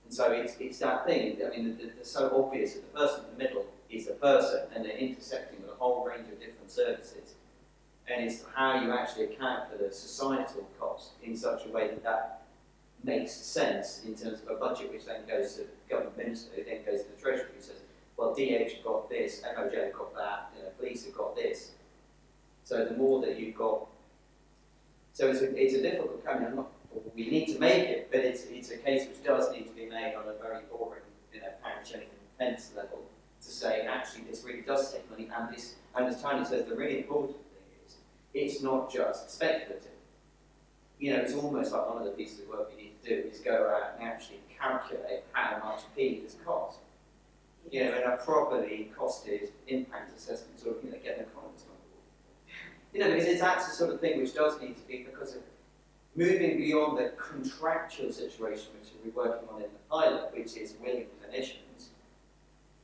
And so it's that thing, I mean, it's so obvious that the person in the middle is a person, and they're intersecting with a whole range of different services. And it's how you actually account for the societal cost in such a way that that makes sense in terms of a budget which then goes to the government minister, who then goes to the Treasury, who says, well, DH got this, MOJ got that, police have got this. So the more that you've got, so it's a difficult, we need to make it, but it's a case which does need to be made on a very boring, pound, shilling, and pence level to say, actually, this really does take money, and as Tania says, the really important thing is, it's not just speculative. It's almost like one of the pieces of work we need to do is go out and actually calculate how much P this costs. In a properly costed impact assessment, sort of, get an economist on board. Because that's the sort of thing which does need to be, because of moving beyond the contractual situation which we're working on in the pilot, which is willing clinicians,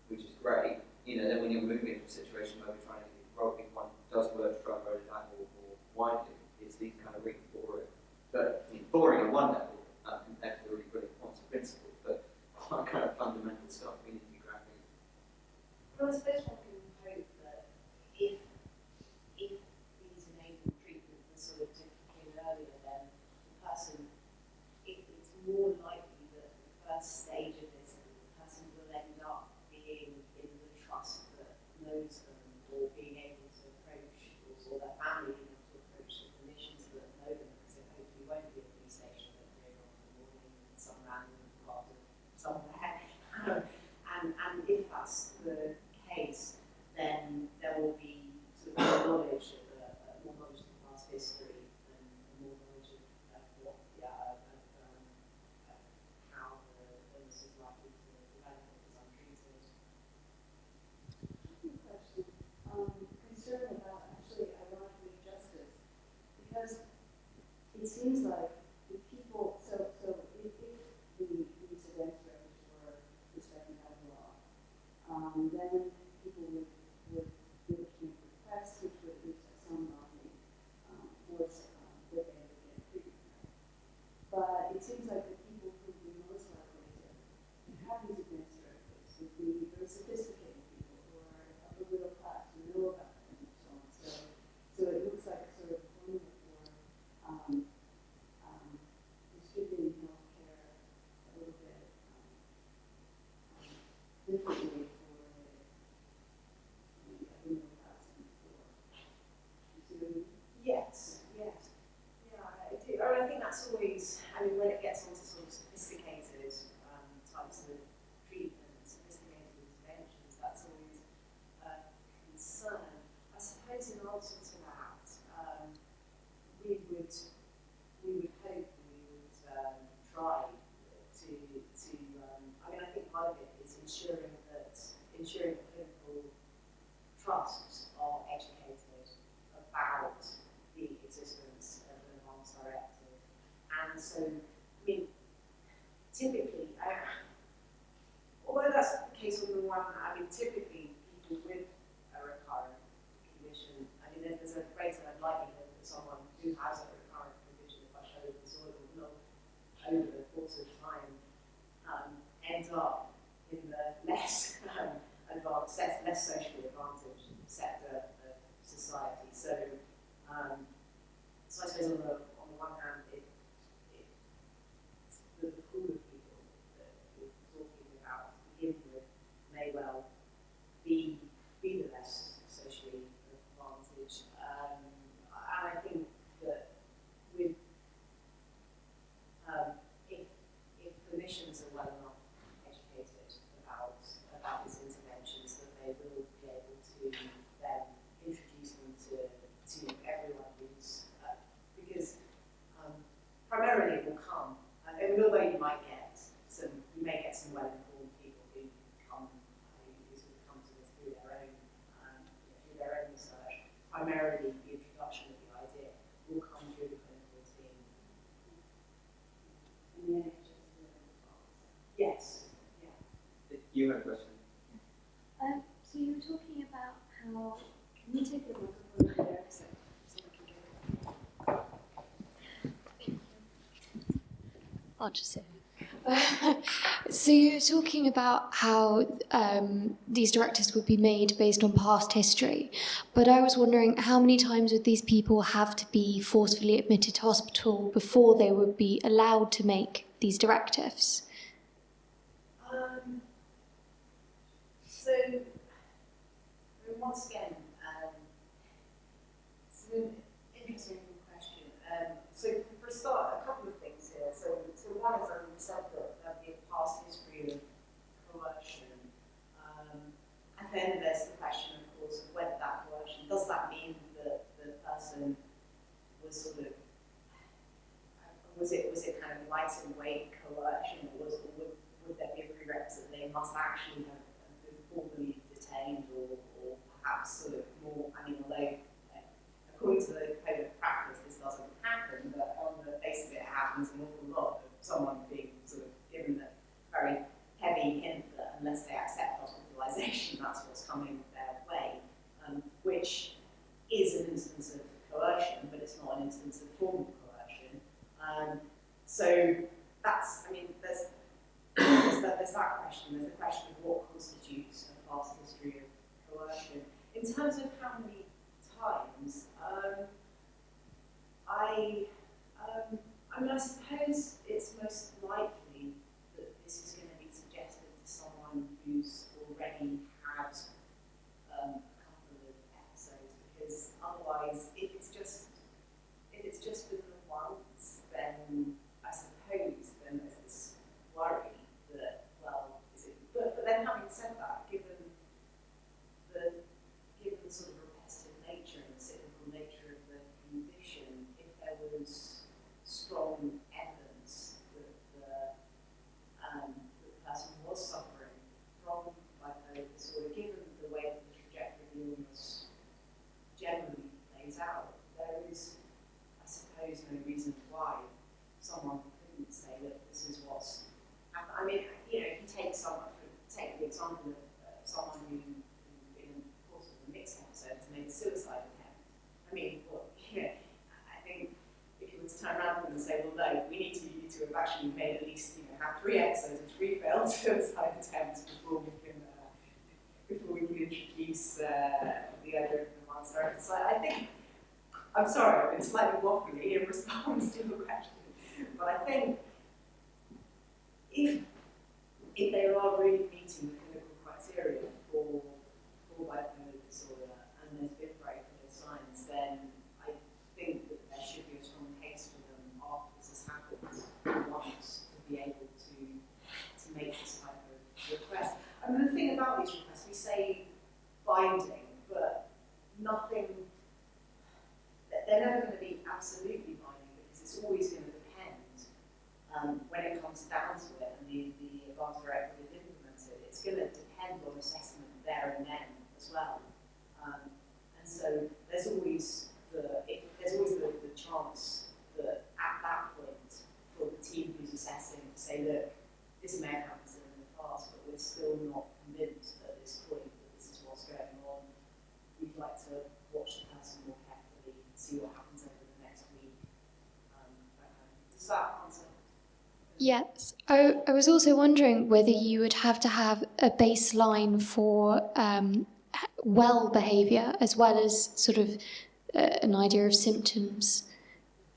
which is great. Then when you're moving to a situation where we're trying to roll one does work to try and roll it out more widely, it's these kind of really boring. But boring on one level compared to the really brilliant points of principle, but what kind of fundamental stuff we need to be grappling with. Well, I suppose one can hope that if these enabling treatments knows them, or being able to approach, or their family being able to approach the clinicians that know them, because it hopefully won't be a police station at 3 o'clock in the morning in some random part of somewhere. And if that's the case, then there will be sort of more knowledge of the past history and more knowledge of what, how the illness is likely to develop if it's untreated. Question. Concern about actually ironically justice, because it seems like the people, so if these events were respected by the law, then people would be able to make requests, which would lead to some money towards what they would get treatment. But it seems like the people who would be most likely to have these advanced directives would be very sophisticated people who are upper middle class, who know about them and so on. So it looks like a sort of formula for distributing health care a little bit differently for the upper middle class and poor. You see what I mean? Yes, yes. Yeah, I do. I think that's always, when it gets onto sort of sophisticated types of treatment, sophisticated interventions, that's always a concern. I suppose in answer to that, we would hope, we would try to I think part of it is ensuring that clinical trusts are educated about the existence of an advanced directive. And so, typically, although that's the case on the one hand, typically people with a recurrent condition, there's a greater likelihood that someone who has a recurrent condition of bipolar disorder will, over the course of time, end up in the less advanced, less socially advantaged sector of society. So I suppose on the one hand, the pool of people that we're talking about to begin with may well be the less socially advantaged. And I think that with if clinicians are well enough educated about these interventions, that they will be able to then introduce them to everyone who's because primarily it will come. Although you may get some well-informed people who sort of come to this through their own research. Primarily, the introduction of the idea will come through the clinical team. And the NHS is really involved. Yes. Yeah. You have a question? So you were talking about how, can we take the microphone over there so someone can get it? I'll just say. So you were talking about how these directives would be made based on past history, but I was wondering how many times would these people have to be forcefully admitted to hospital before they would be allowed to make these directives? So, once again, it's an interesting question. So, for a start, a couple of things here. So one is, as we said, that the past history of coercion. And then there's the question, of course, of whether that coercion, does that mean that the person was sort of, was it kind of light and weight coercion, or would there be a prerequisite that they must actually have been formally detained, or perhaps sort of more, although according to the code of practice this doesn't happen, but on the face of it happens an awful lot of someone being sort of given a very heavy hint that unless they accept hospitalisation, that's what's coming their way, which is an instance of coercion, but it's not an instance of formal coercion. So that's, there's that question. There's the question of what constitutes a past history of coercion. In terms of how many times, I suppose it's most likely that this is going to be suggested to someone who's already had having said that, given the sort of repetitive nature and the cyclical nature of the condition, if there was strong evidence that the person was suffering from bipolar disorder, given the way that the trajectory of the illness generally plays out, there is, I suppose, no reason why someone couldn't say that this is what's happened. I mean, you know, if you take the example of someone who in the course of a mixed episode has made a suicide attempt. I mean, well, you know, I think if you were to turn around to them and say, well, no, we need you to have actually made at least, you know, have 3 episodes of 3 failed suicide attempts before we can introduce the idea of the monster. So I think, I'm sorry, I've been slightly waffly in response to your question, but I think if they are really meeting the clinical criteria for bipolar disorder and there's been very clear signs, then I think that there should be a strong case for them after this has happened once to be able to make this type of request. I mean, the thing about these requests, we say binding, but nothing, they're never going to be absolutely binding because it's always going to depend when it comes down to it and the advanced directive is implemented. It's going to depend on assessment there and then as well. And so there's always the chance that at that point for the team who's assessing to say, look, this may have happened in the past, but we're still not convinced at this point that this is what's going on. We'd like to watch the person more carefully, see what happens over the next week. Does that answer? Yes. I was also wondering whether you would have to have a baseline for well behaviour as well as sort of an idea of symptoms,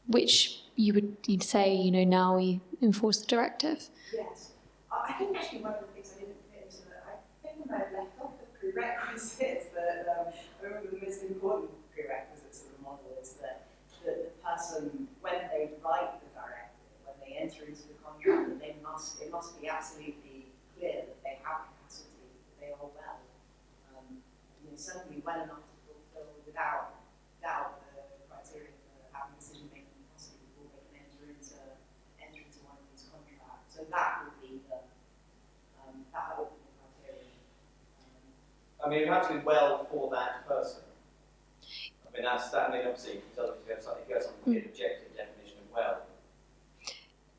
which you'd say, you know, now we enforce the directive. Yes. I think actually one of the things I didn't fit into that, I think I left off the prerequisites that I remember the most important prerequisites of the model is that the person, when they write the directive, when they enter into the contract, that it must be absolutely clear that they have capacity, that they are well, you know, certainly well enough to fulfill without the criteria for having decision-making capacity before they can enter into one of these contracts. So that would be the criteria. I mean, you have to be well for that person. I mean, I mean, obviously, if you have something the objective definition of well.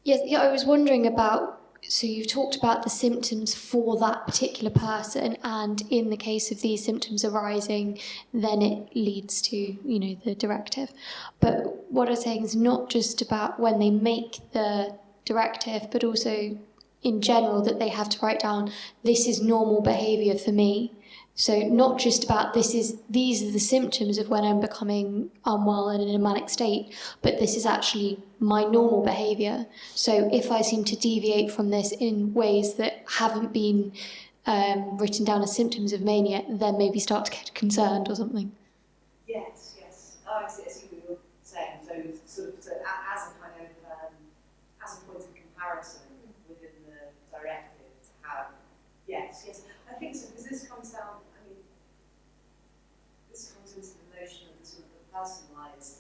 Yes, yeah, I was wondering about, so you've talked about the symptoms for that particular person, and in the case of these symptoms arising, then it leads to, you know, the directive. But what I'm saying is not just about when they make the directive, but also in general that they have to write down, this is normal behaviour for me. So not just about these are the symptoms of when I'm becoming unwell and in a manic state, but this is actually my normal behaviour. So if I seem to deviate from this in ways that haven't been written down as symptoms of mania, then maybe start to get concerned or something. Yes. I see what you're saying. So as a kind of as a point of comparison within the directive to have yes. I think so because this comes down. This comes into the notion of the sort of the personalised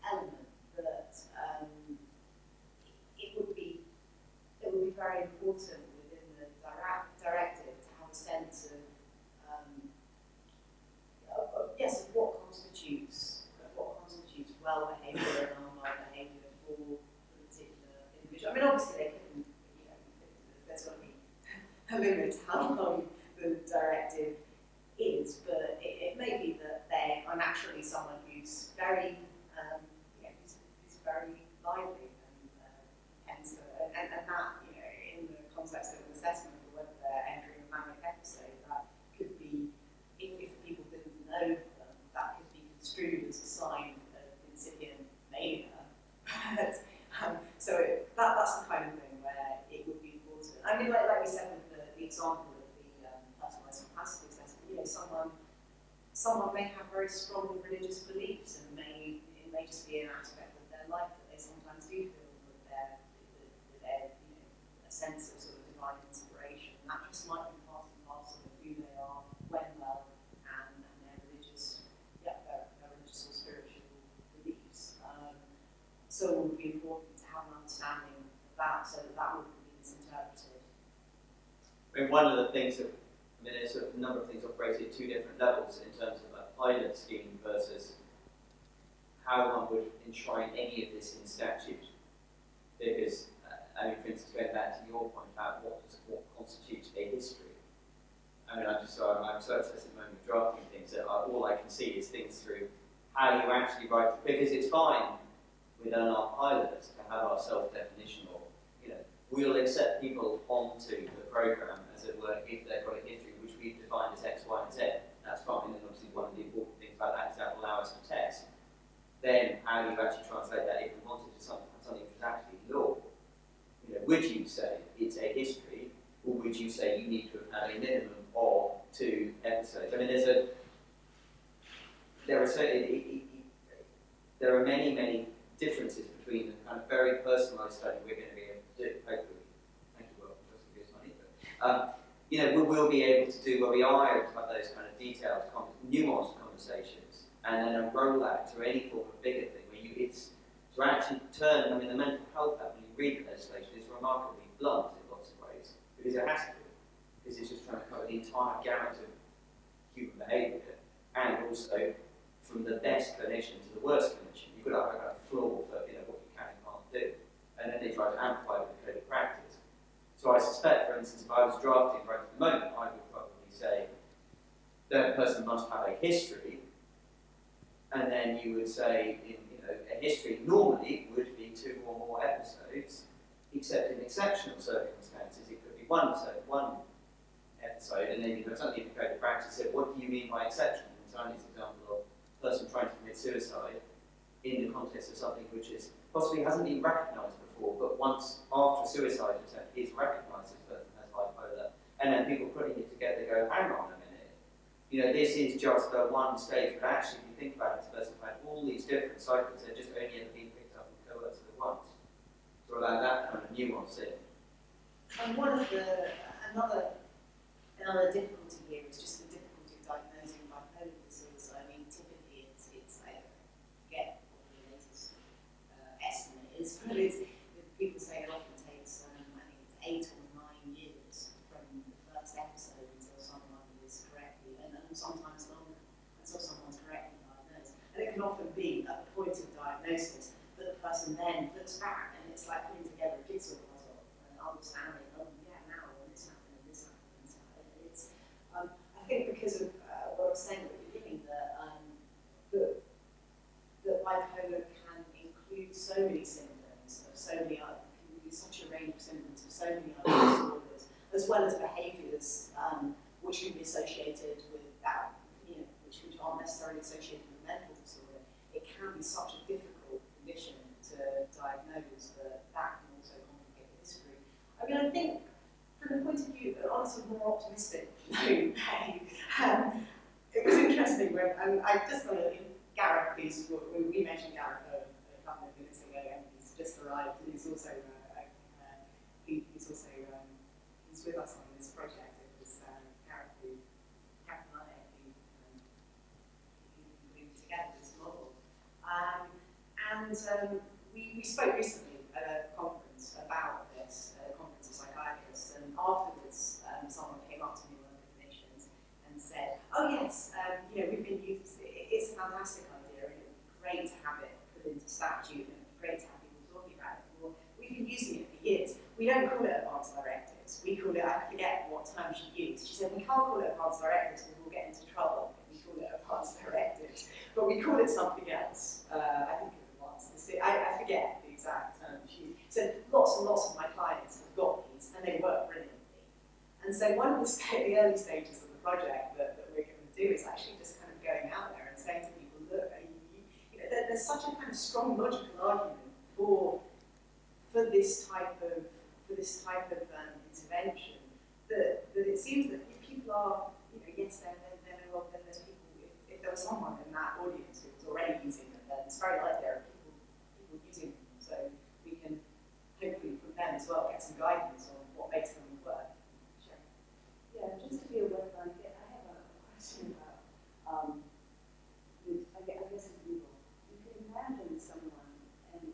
element that it would be very important within the directive to have a sense of what constitutes well behaviour and unwell behaviour for a particular individual. I mean, obviously they couldn't, you know, there's got to be a limit to how long the directive is, but it may be that they are naturally someone who's very, who's very lively and that, you know, in the context of an assessment of whether they're entering a manic episode, that could be, if people didn't know them, that could be construed as a sign of incipient mania. So that's the kind of thing where it would be important. I mean, like we said with the example of the personalised capacity assessment, you know, someone may have very strong religious beliefs, and it may just be an aspect of their life that they sometimes do feel that they're you know, a sense of sort of divine inspiration. That just might be part and so it would be important to have an understanding of that so that that wouldn't be misinterpreted. I mean, one of the things that, I mean, there's a number of things operated at two different levels in terms of a pilot scheme versus how one would enshrine any of this in statute. Because, I mean, for instance, going back to your point about what constitutes a history. I mean, I'm so obsessed at the moment with drafting things that all I can see is things through how you actually write, because it's fine within our pilots to have our self-definition or, you know, we'll accept people onto the program, as it were, if they've got a history which we've defined as X, Y, and Z. That's fine, and obviously one of the important things about that is that will allow us to test. Then how do you actually translate that if we wanted to something which is actually law? You know, would you say it's a history, or would you say you need to have a minimum of 2 episodes? I mean, there are many differences between the kind of very personalised study we're going to be able to do, hopefully. Thank you, well, just give us money. But, you know, we'll be able to do where we are able to have those kind of detailed, nuanced conversations, and then a rollout to any form of bigger thing where it's to actually turn. I mean, the mental health act, when you read the legislation, is remarkably blunt in lots of ways because it has to be, because it's just trying to cover the entire gamut of human behaviour, and also from the best clinician to the worst clinician. You've got to have a floor for, you know, what you can and can't do, and then they try to amplify with the code of practice. So I suspect, for instance, if I was drafting right at the moment, I would probably say that person must have a history, and then you would say, a history normally would be 2 or more episodes, except in exceptional circumstances it could be one episode, and then you have something in the code of practice said, what do you mean by exceptional? And Tania's example of a person trying to commit suicide in the context of something which is possibly hasn't been recognised before, but once after a suicide attempt is recognised as bipolar, and then people putting it together go, hang on a minute, you know, this is just the one stage, but actually if you think about it, this person had all these different cycles, they're just only ever being picked up in cohorts at once. So allow that kind of nuance in. And another difficulty here is just the difficulty of diagnosing bipolar disease. I mean, typically it's I forget what the latest estimate is, but people say it often takes, I think it's 8 or 9 years from the first episode until someone is correctly, and sometimes longer, until someone's correctly diagnosed. And it can often be at the point of diagnosis that the person then looks back, and it's like putting together a jigsaw puzzle and understanding, oh yeah, now this happened and this happened. I think because of what I was saying at the beginning, that bipolar can include so many symptoms of so many other, can be such a range of symptoms of so many other disorders, as well as behaviours which can be associated with that, you know, which aren't necessarily associated with mental disorder. It can be such a difficult condition to diagnose that can also complicate the history. I mean, I think from the point of view, honestly, more optimistic view, it was interesting when, and I just thought that Gareth, we mentioned Gareth a couple of minutes ago, and he's just arrived, and he's also he's with us on this project. It was Gareth and I who moved together this model, we spoke recently at a conference about this, a conference of psychiatrists, and afterwards someone came up to me, one of the clinicians, and said, oh yes, you know, we've been using, it's a fantastic idea, and it would be great to have it put into statute, and it would be great to have people talking about it. Well, we've been using it for years. We don't call it advanced directives. We call it, I forget what term she used. She said, we can't call it advanced directives because we'll get into trouble if we call it advanced directives, but we call it something else. I think it's advanced. I forget the exact term she used. So lots and lots of my clients have got these, and they work brilliantly. And so one of the early stages of the project that we're going to do is actually just kind of going out there and saying to people, look, you know, there's such a kind of strong logical argument for this type of intervention that it seems that if people are, you know, yes, then there's people. If there was someone in that audience who was already using them, then it's very likely there are people using them. So we can hopefully from them as well get some guidance on what makes them work. Sure. Yeah, just to be aware, I have a question about, I guess it's legal. You can imagine someone, and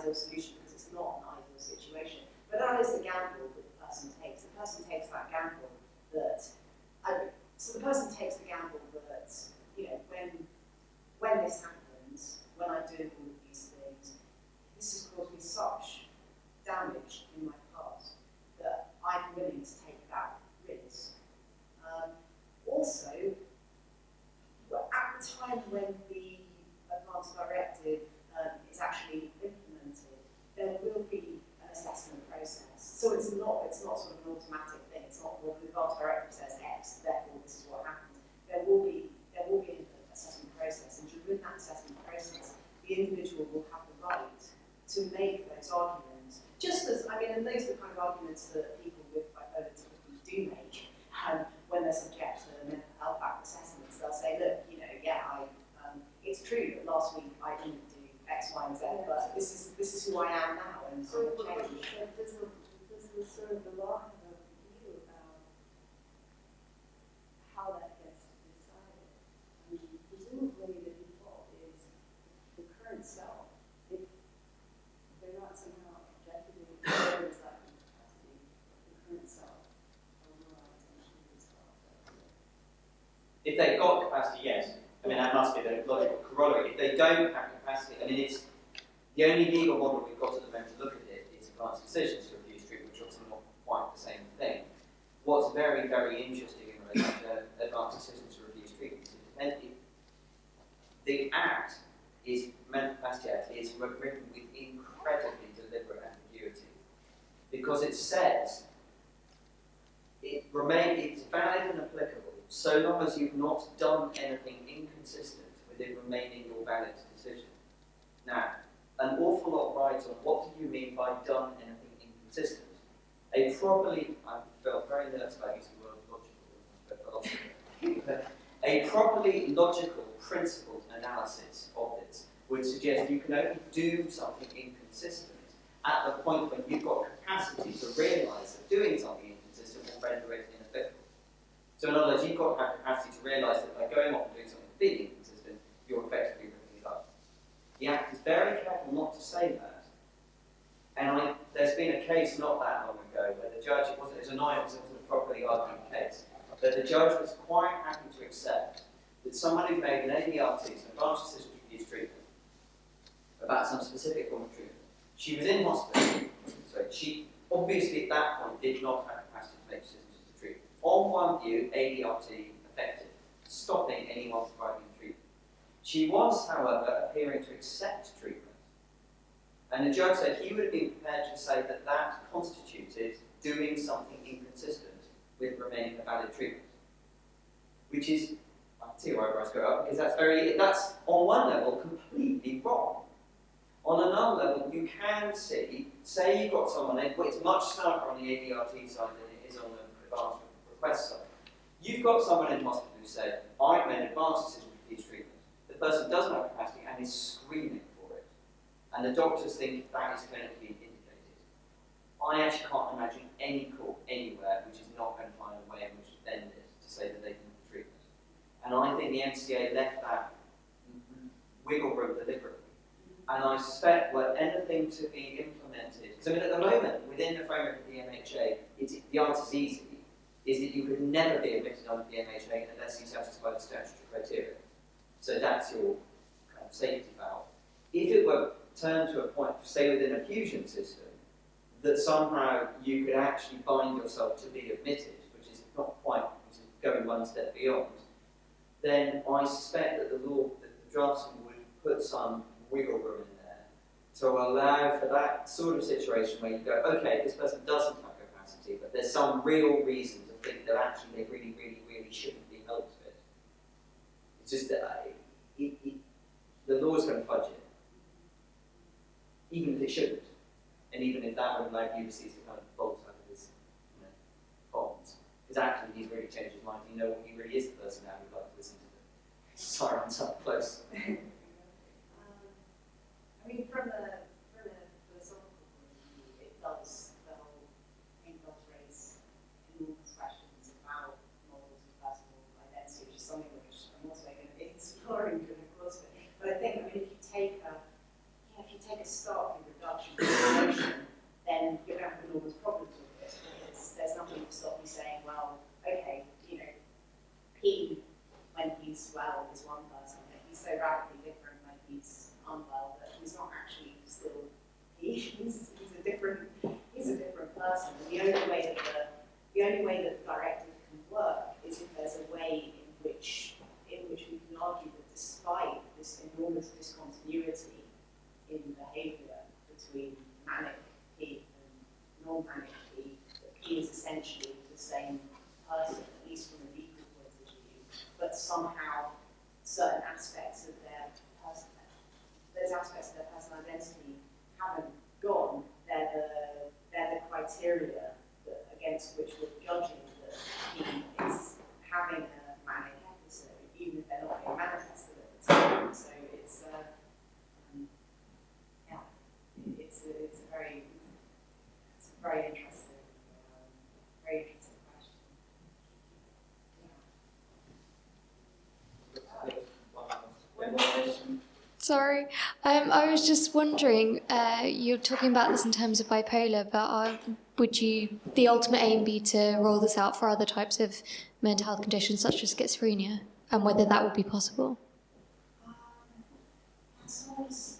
ideal solution because it's not an ideal situation. But that is the gamble that the person takes. The person takes that gamble that, so the person takes the gamble that, you know, when this happens, when I do all of these things, this has caused me such damage in my past that I'm willing to take that risk. Also, at the time when the advanced directive is actually implemented, there will be an assessment process. So it's not sort of an automatic thing. It's not, well, the advanced directive says X, therefore this is what happens. There will be an assessment process, and during that assessment process, the individual will have the right to make those arguments. Just as, I mean, and those are the kind of arguments that people with bipolar typically do make when they're subject to mental health act assessments. They'll say, look, you know, yeah, it's true that last week I didn't do X, Y, and Z, but this is who I am now, and so change. Does the sort of the law have a view about how that gets decided? I mean, presumably the default is the current self. If they're not somehow objectively aware of that capacity, the current self overrides any previous self. If they've got capacity, yes. I mean, that must be the logical corollary. If they don't have capacity, I mean, it's the only legal model we've got at the moment to look at it is advanced decisions to abuse treatment, which is obviously not quite the same thing. What's very, very interesting in relation to advanced decisions to abuse treatment is the Act is, Mental Capacity Act, is written with incredibly deliberate ambiguity because it says it's valid and applicable so long as you've not done anything inconsistent with it remaining your valid decision. Now, an awful lot rides on what do you mean by done anything inconsistent. I felt very nervous about using the word logical, a properly logical, principled analysis of this would suggest you can only do something inconsistent at the point when you've got capacity to realise that doing something inconsistent will render it ineffective. So in other words, you've got to have capacity to realise that by going off and doing something completely inconsistent, you're effectively ripping it up. The Act is very careful not to say that. And there's been a case not that long ago where the judge, it was annoying because it wasn't a properly argued case, but the judge was quite happy to accept that someone who made an ADRT, an advanced decision to use treatment, about some specific form of treatment. She was in hospital, so she obviously at that point did not have capacity to make decisions to treat. On one view, ADRT effective, stopping anyone from providing treatment. She was, however, appearing to accept treatment. And the judge said he would have been prepared to say that that constituted doing something inconsistent with remaining a valid treatment. Which is, I can see why eyebrows go up, because that's on one level completely wrong. On another level, you can see, say you've got someone, it's much starker on the ADRT side than it is on the advanced request side. You've got someone in hospital who said, I've made an advanced decision to use treatment. The person doesn't have capacity and is screaming for it. And the doctors think that is clinically indicated. I actually can't imagine any court anywhere which is not going to find a way in which to bend it to say that they can do treatment. And I think the MCA left that wiggle room deliberately. And I suspect were anything to be implemented, because I mean at the moment, within the framework of the MHA, the answer is easy, is that you could never be admitted under the MHA unless you satisfy the statutory criteria. So that's your kind of safety valve. If it were turned to a point, say within a fusion system, that somehow you could actually bind yourself to be admitted, which is not quite, which is going one step beyond, then I suspect that the draftsman would put some wiggle room in there to allow for that sort of situation where you go, okay, this person doesn't have capacity, but there's some real reason to think that actually they really, really, really shouldn't be held to it. It's just that the law's going to fudge it, even if it shouldn't, and even if that would allow Ulysses to kind of bolt out of his bonds. Because actually he's really changed his mind. You know what, he really is the person now who'd like to listen to the Sirens up close. I mean, from the philosophical point of view, it does raise enormous questions about models of personal identity, which is something which I'm also going to be exploring during the course of it. But I think, I mean, if you take a stark reduction P, when he's well, is one person, but he's so radically different when he's unwell that he's not actually still he. He's a different person. And the only way that the directive can work is if there's a way in which we can argue that despite this enormous discontinuity in behaviour between manic P and non-manic P, that P is essentially the same person, at least from a legal point of view, but somehow certain aspects of those aspects of their personal identity haven't gone. They're the criteria against which we're judging that P is having a manic episode, even if they're not being manifested at the time. So it's it's a very interesting question. One more question? Sorry, I was just wondering, you're talking about this in terms of bipolar, but would the ultimate aim be to roll this out for other types of mental health conditions such as schizophrenia, and whether that would be possible? Someone was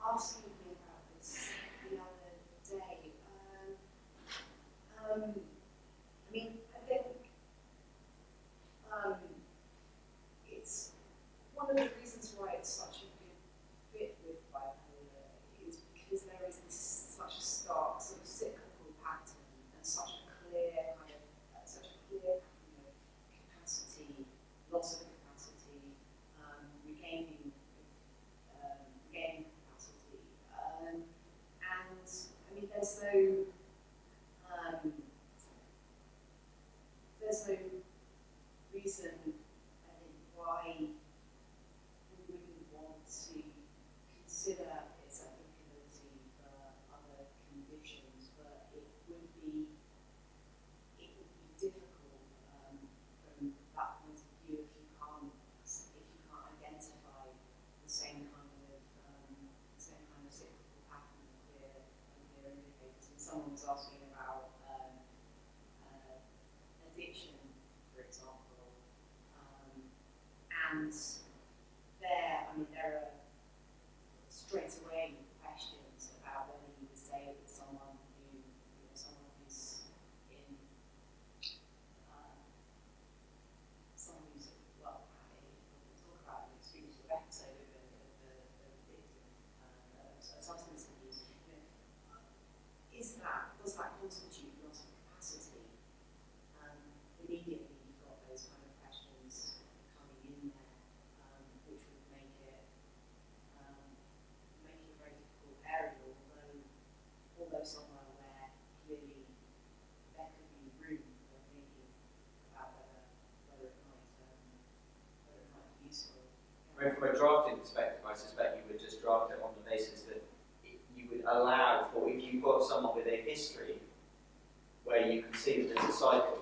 asking me about this the other day. I mean, I think it's one of the reasons why it's such a good fit with bipolar is because there is such a stark sort of cyclical pattern and such a clear capacity, loss of capacity, regaining capacity, and I mean there's no reason, I think, why we wouldn't want to consider its applicability for other conditions, but it would be difficult from that point of view if you can't identify the same kind of cyclical pattern of clear indicators. And someone was asking about addiction, for example, and there are straight away questions about whether you would say that someone who's in someone who's well, we'll talk about an extreme sort of episode of substance abuse. Does that constitute loss of capacity? Immediately you've got those kind of questions coming in there, which would make it a very difficult area, although somewhere where clearly there could be room for thinking about whether it might be useful. I mean, from a drafting perspective, I suspect you would just draft it on the basis that you would allow for, if you've got someone with a history where you can see that there's a cycle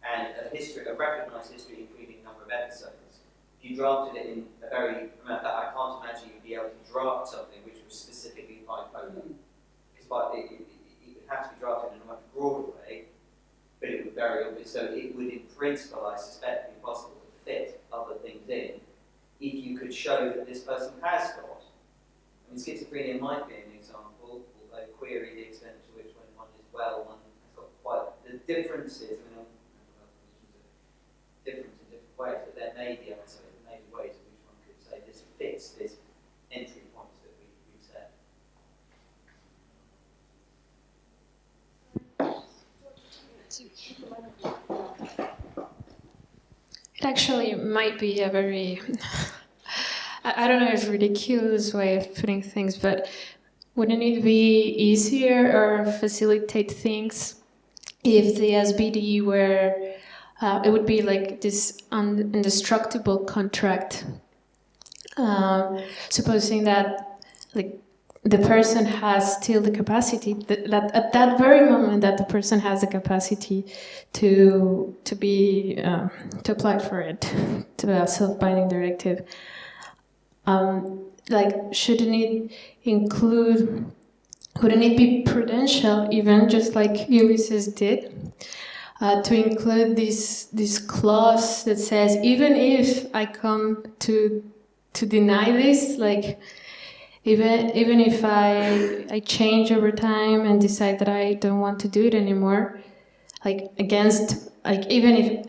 and a recognised history including number of episodes, if you drafted it in a very, I can't imagine you'd be able to draft something which was specifically bipolar. It would have to be drafted in a much broader way, but it would vary. So it would, in principle, I suspect, be possible to fit other things in if you could show that this person has got. I mean, schizophrenia might be an example, although query the extent to which when one is well, one has got quite the differences. I mean, different in different ways, but there may be ways in which one could say this fits this entry points that we've set. It actually might be a very, I don't know if ridiculous way of putting things, but wouldn't it be easier or facilitate things if the SBD were, it would be like this indestructible contract, supposing that like the person has still the capacity, that at that very moment that the person has the capacity to apply for it, to a self-binding directive. Shouldn't it be prudential, even just like Ulysses did, to include this clause that says even if I come to deny this, like even if I change over time and decide that I don't want to do it anymore, like even if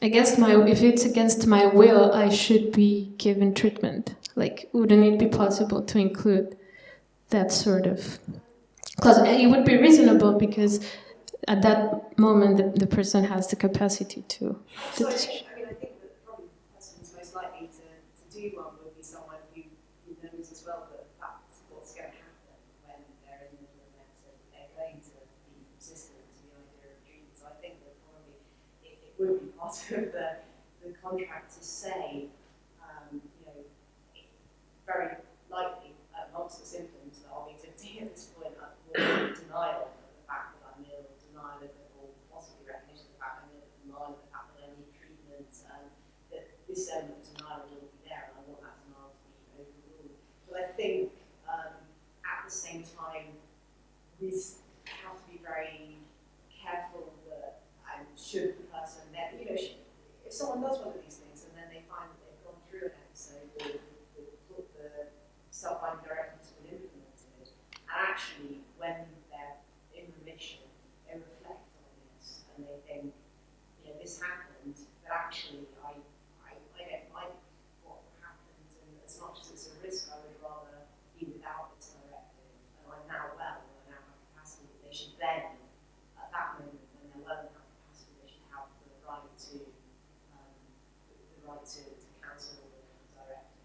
if it's against my will, I should be given treatment. Like, wouldn't it be possible to include that sort of? Because it would be reasonable, because at that moment the person has the capacity to. So, I mean, I think that probably the person who's most likely to do one would be someone who knows as well that that's what's going to happen when they're in the middle of an episode. They're going to be resistant to the idea of treatment. So I think that probably it would be part of the contract to say, very likely amongst the symptoms that are exhibiting at this point are denial of the fact that I'm ill, denial of it, or possibly recognition of the fact I'm ill, denial of the fact that I need treatment, that this element of denial will be there, and I want that denial to be overruled. But I think at the same time, we have to be very careful that should the person then, if someone does one of these things and then they find that they've gone through an episode with the self-binding directives have been implemented, and actually when they're in remission, they reflect on this and they think, this happened, but actually I don't like what happened, and as much as it's a risk, I would rather be without this directive, and I'm now well, and I now have capacity. They should then, at that moment, when they're well and have capacity, they should have the right to cancel the directive.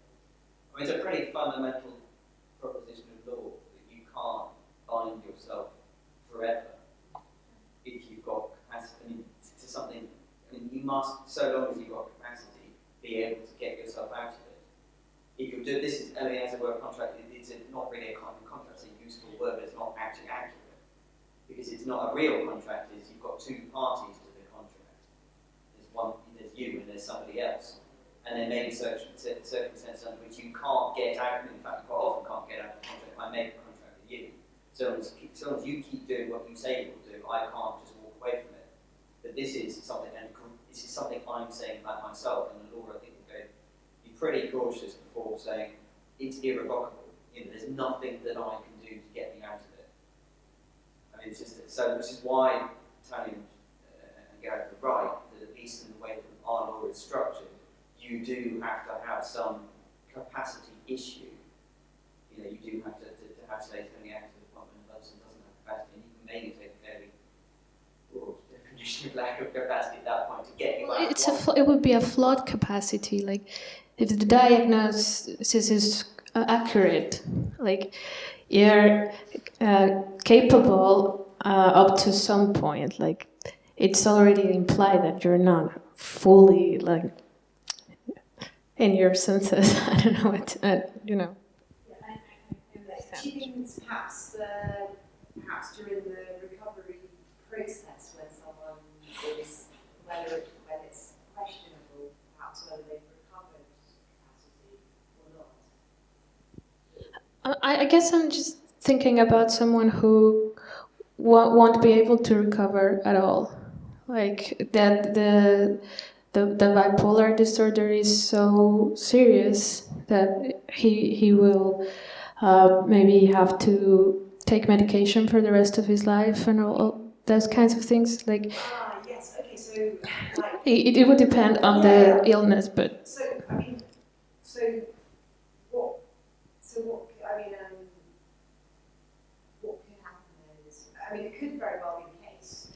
I mean, it's a pretty fundamental proposition of law that you can't bind yourself forever if you've got capacity to something. I mean, you must, so long as you've got capacity, be able to get yourself out of it. If you're doing this, as a word contract, it's not really a contract. It's a useful word, but it's not actually accurate, because it's not a real contract. It's you've got two parties to the contract. There's you and there's somebody else. And there may be circumstances under which you can't get out, in fact, you quite often can't get out of the contract if I make a contract with you. So long as you keep doing what you say you will do, I can't just walk away from it. But this is something I'm saying about myself, and the law, I think, will be pretty cautious before saying it's irrevocable. There's nothing that I can do to get me out of it. I mean, it's just which is why Tania and Gareth are right, that at least in the way that our law is structured, you do have to have some capacity issue. You do have to say to any active department, the person doesn't have capacity, and you can maybe take a fairly broad definition of lack of capacity at that point to get you out. It would be a flawed capacity. Like, if the diagnosis is accurate, like you're capable up to some point, like it's already implied that you're not fully in your senses. I don't know what, Achieving perhaps during the recovery process when someone is, when it's questionable, perhaps whether they've recovered capacity or not. I guess I'm just thinking about someone who won't be able to recover at all. Like that the bipolar disorder is so serious that he will maybe have to take medication for the rest of his life and all those kinds of things. Like, yes, okay, so like it would depend on the illness, but what could happen is, it could very well be the case.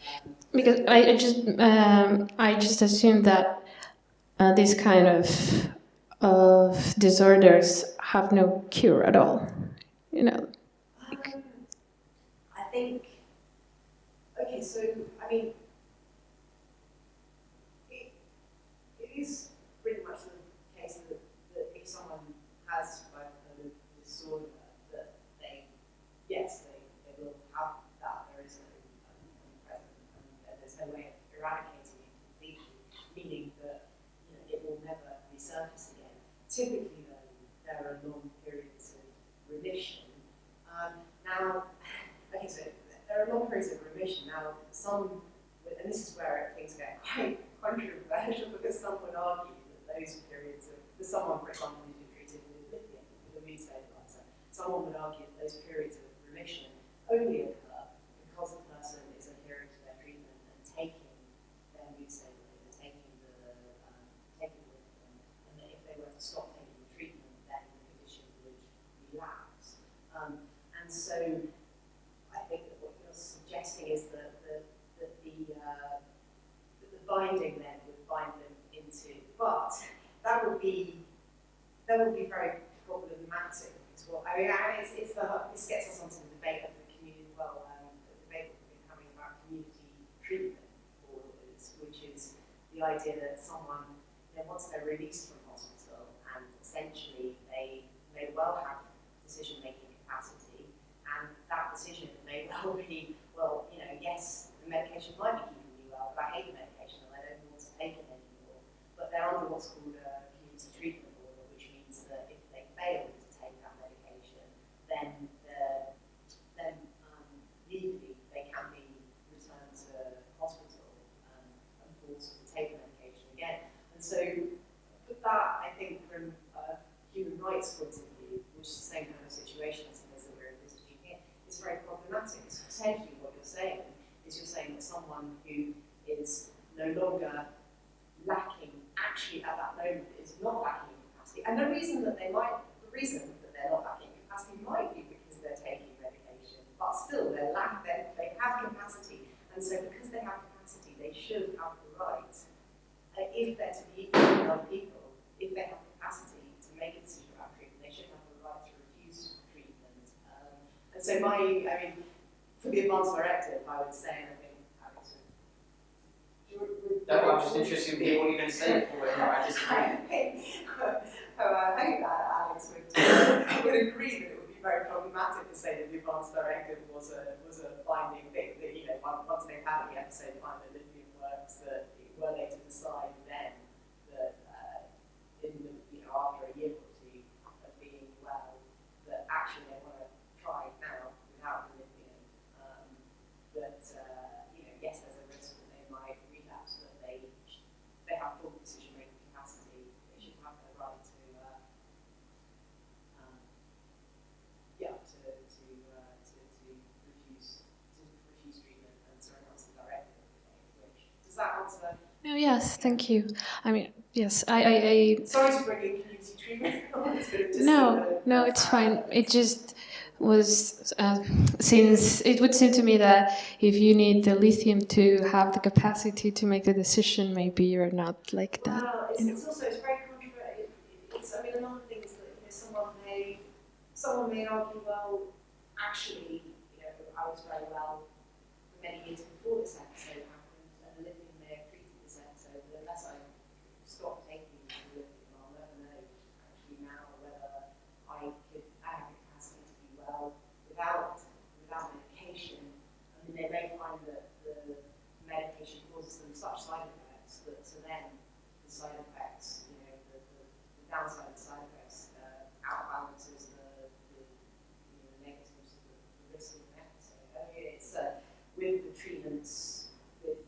because I just assume that these kind of disorders have no cure at all. I think. Okay, so it is pretty much the case that if someone has bipolar disorder, that they will have that. There is no present, and there's no way of eradicating it completely, meaning that it will never resurface again. Typically, though, there are long periods of remission. So there are long periods of remission. Now, and this is where things get quite controversial, because some would argue that those periods of, for someone, for example, who's been treated with lithium, with a mood stabilizer, someone would argue that those periods of remission only occur because the person is adhering to their treatment and taking their mood stabilizer, taking the lithium, and that if they were to stop taking the treatment, then the condition would relapse. And so I think that what you're suggesting is that the binding then would bind them into, but that would be very problematic. Because this gets us onto the debate of the community, the debate that we've been having about community treatment orders, which is the idea that someone, once they're released from hospital, and essentially they may well have decision-making capacity, and that decision may well be, yes, the medication might be keeping me well, but I hate the medication and I don't want to take it anymore. But they're under what's called a community treatment order, which means that if they fail to take that medication, then legally they can be returned to hospital and forced to take the medication again. And so, but that, I think, from a human rights point of view, which is the same kind of situation as that we're envisaging here, is very problematic. It's essentially what you're saying is you're saying that someone who is no longer lacking, actually at that moment is not lacking in capacity. And the reason that they're not lacking in capacity might be because they're taking medication, but still they have capacity. And so because they have capacity, they should have the right, if they're to be equal with other people, if they have capacity to make a decision about treatment, they should have the right to refuse treatment. And so for the advanced directive, I would say, and I think Alex would... I'm just interested in hearing what you're going to say before I disagree. I hope that Alex would agree that it would be very problematic to say that the advanced directive was a binding thing, that once they've had the episode find that lithium works, that were they to decide then that after a year or two of being well, that actually they want to try now without the lithium, yes, there's a risk that they might relapse, but they have full decision-making capacity. They should have the right to refuse treatment, and sorry, that's the directive. Does that answer? No, yes, thank you. Yes, I Sorry to bring in community treatment. No, it's fine. It just was, since it would seem to me that if you need the lithium to have the capacity to make the decision, maybe you're not like that. Well, it's also, it's very controversial. Another thing is that someone may argue, well, actually, I was very well for many years before this episode happened, and the lithium may have treated this episode, but unless I stop taking the lithium, I'll never know actually now whether I have the capacity to be well without medication. They may find that the medication causes them such side effects that to them the side effects, the downside of the side effects outbalances the negatives of the risk of an episode. It's with the treatments, with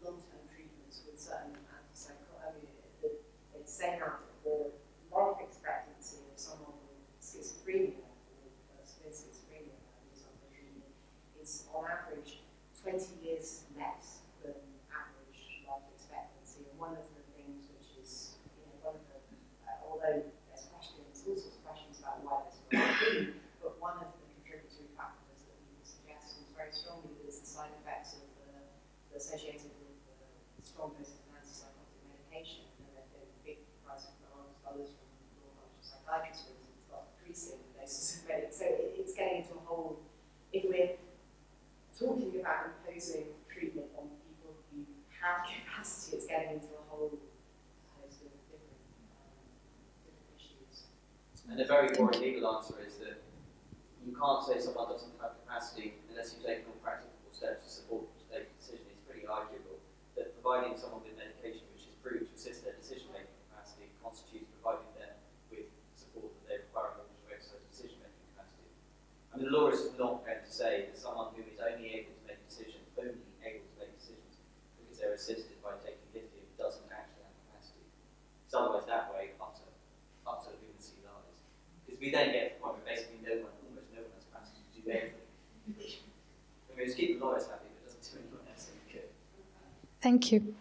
long-term treatments with certain antipsychotics, they say now that the life expectancy of someone with schizophrenia, or severe schizophrenia who's on the treatment, is on average 20 years less than average life expectancy. And one of the things which is, although there's questions, all sorts of questions about why this might be, but one of the contributory factors that we would suggest was very strongly that it's the side effects of associated with the strong doses of antipsychotic medication, and that the big price amongst others from law psychiatrists, for instance, start decreasing the doses of medication. So it's getting into a whole, if we're talking about imposing treatment on people who have capacity, it's getting into a whole host of different issues. And the very boring legal answer is that you can't say someone doesn't have capacity unless you take all practical steps to support them to take a decision. It's pretty arguable that providing someone with medication which is proved to assist their decision-making capacity constitutes providing them with support that they require in order to exercise decision-making capacity. The law is not going to say that someone who is only able to make decisions assisted by taking lithium doesn't actually have capacity. Because otherwise that way, utter lunacy lies. Because we then get to the point where basically almost no one has capacity to do anything. I mean, it's keep the lawyers happy, but it doesn't do anyone else any good. Thank you.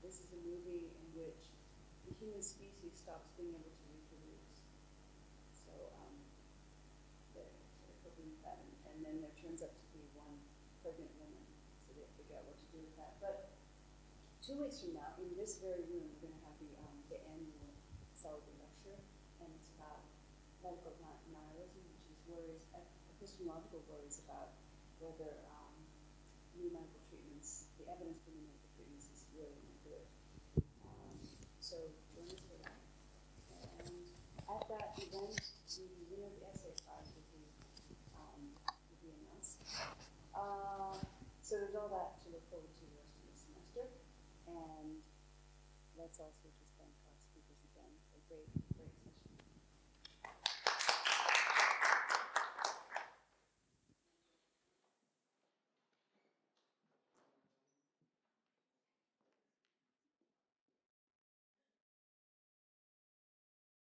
This is a movie in which the human species stops being able to reproduce. So they're hoping that, and then there turns up to be one pregnant woman, so they figure out what to do with that. But 2 weeks from now, in this very room, we're going to have the annual Sullivan lecture, and it's about medical nihilism, which is worries, epistemological worries about whether new medical treatments, the evidence for new medical treatments is really no good. So join us for that. And at that event, the winner of the essay prize will be announced. So there's all that to look forward to the rest of the semester. And let's also just thank our speakers again for a great session.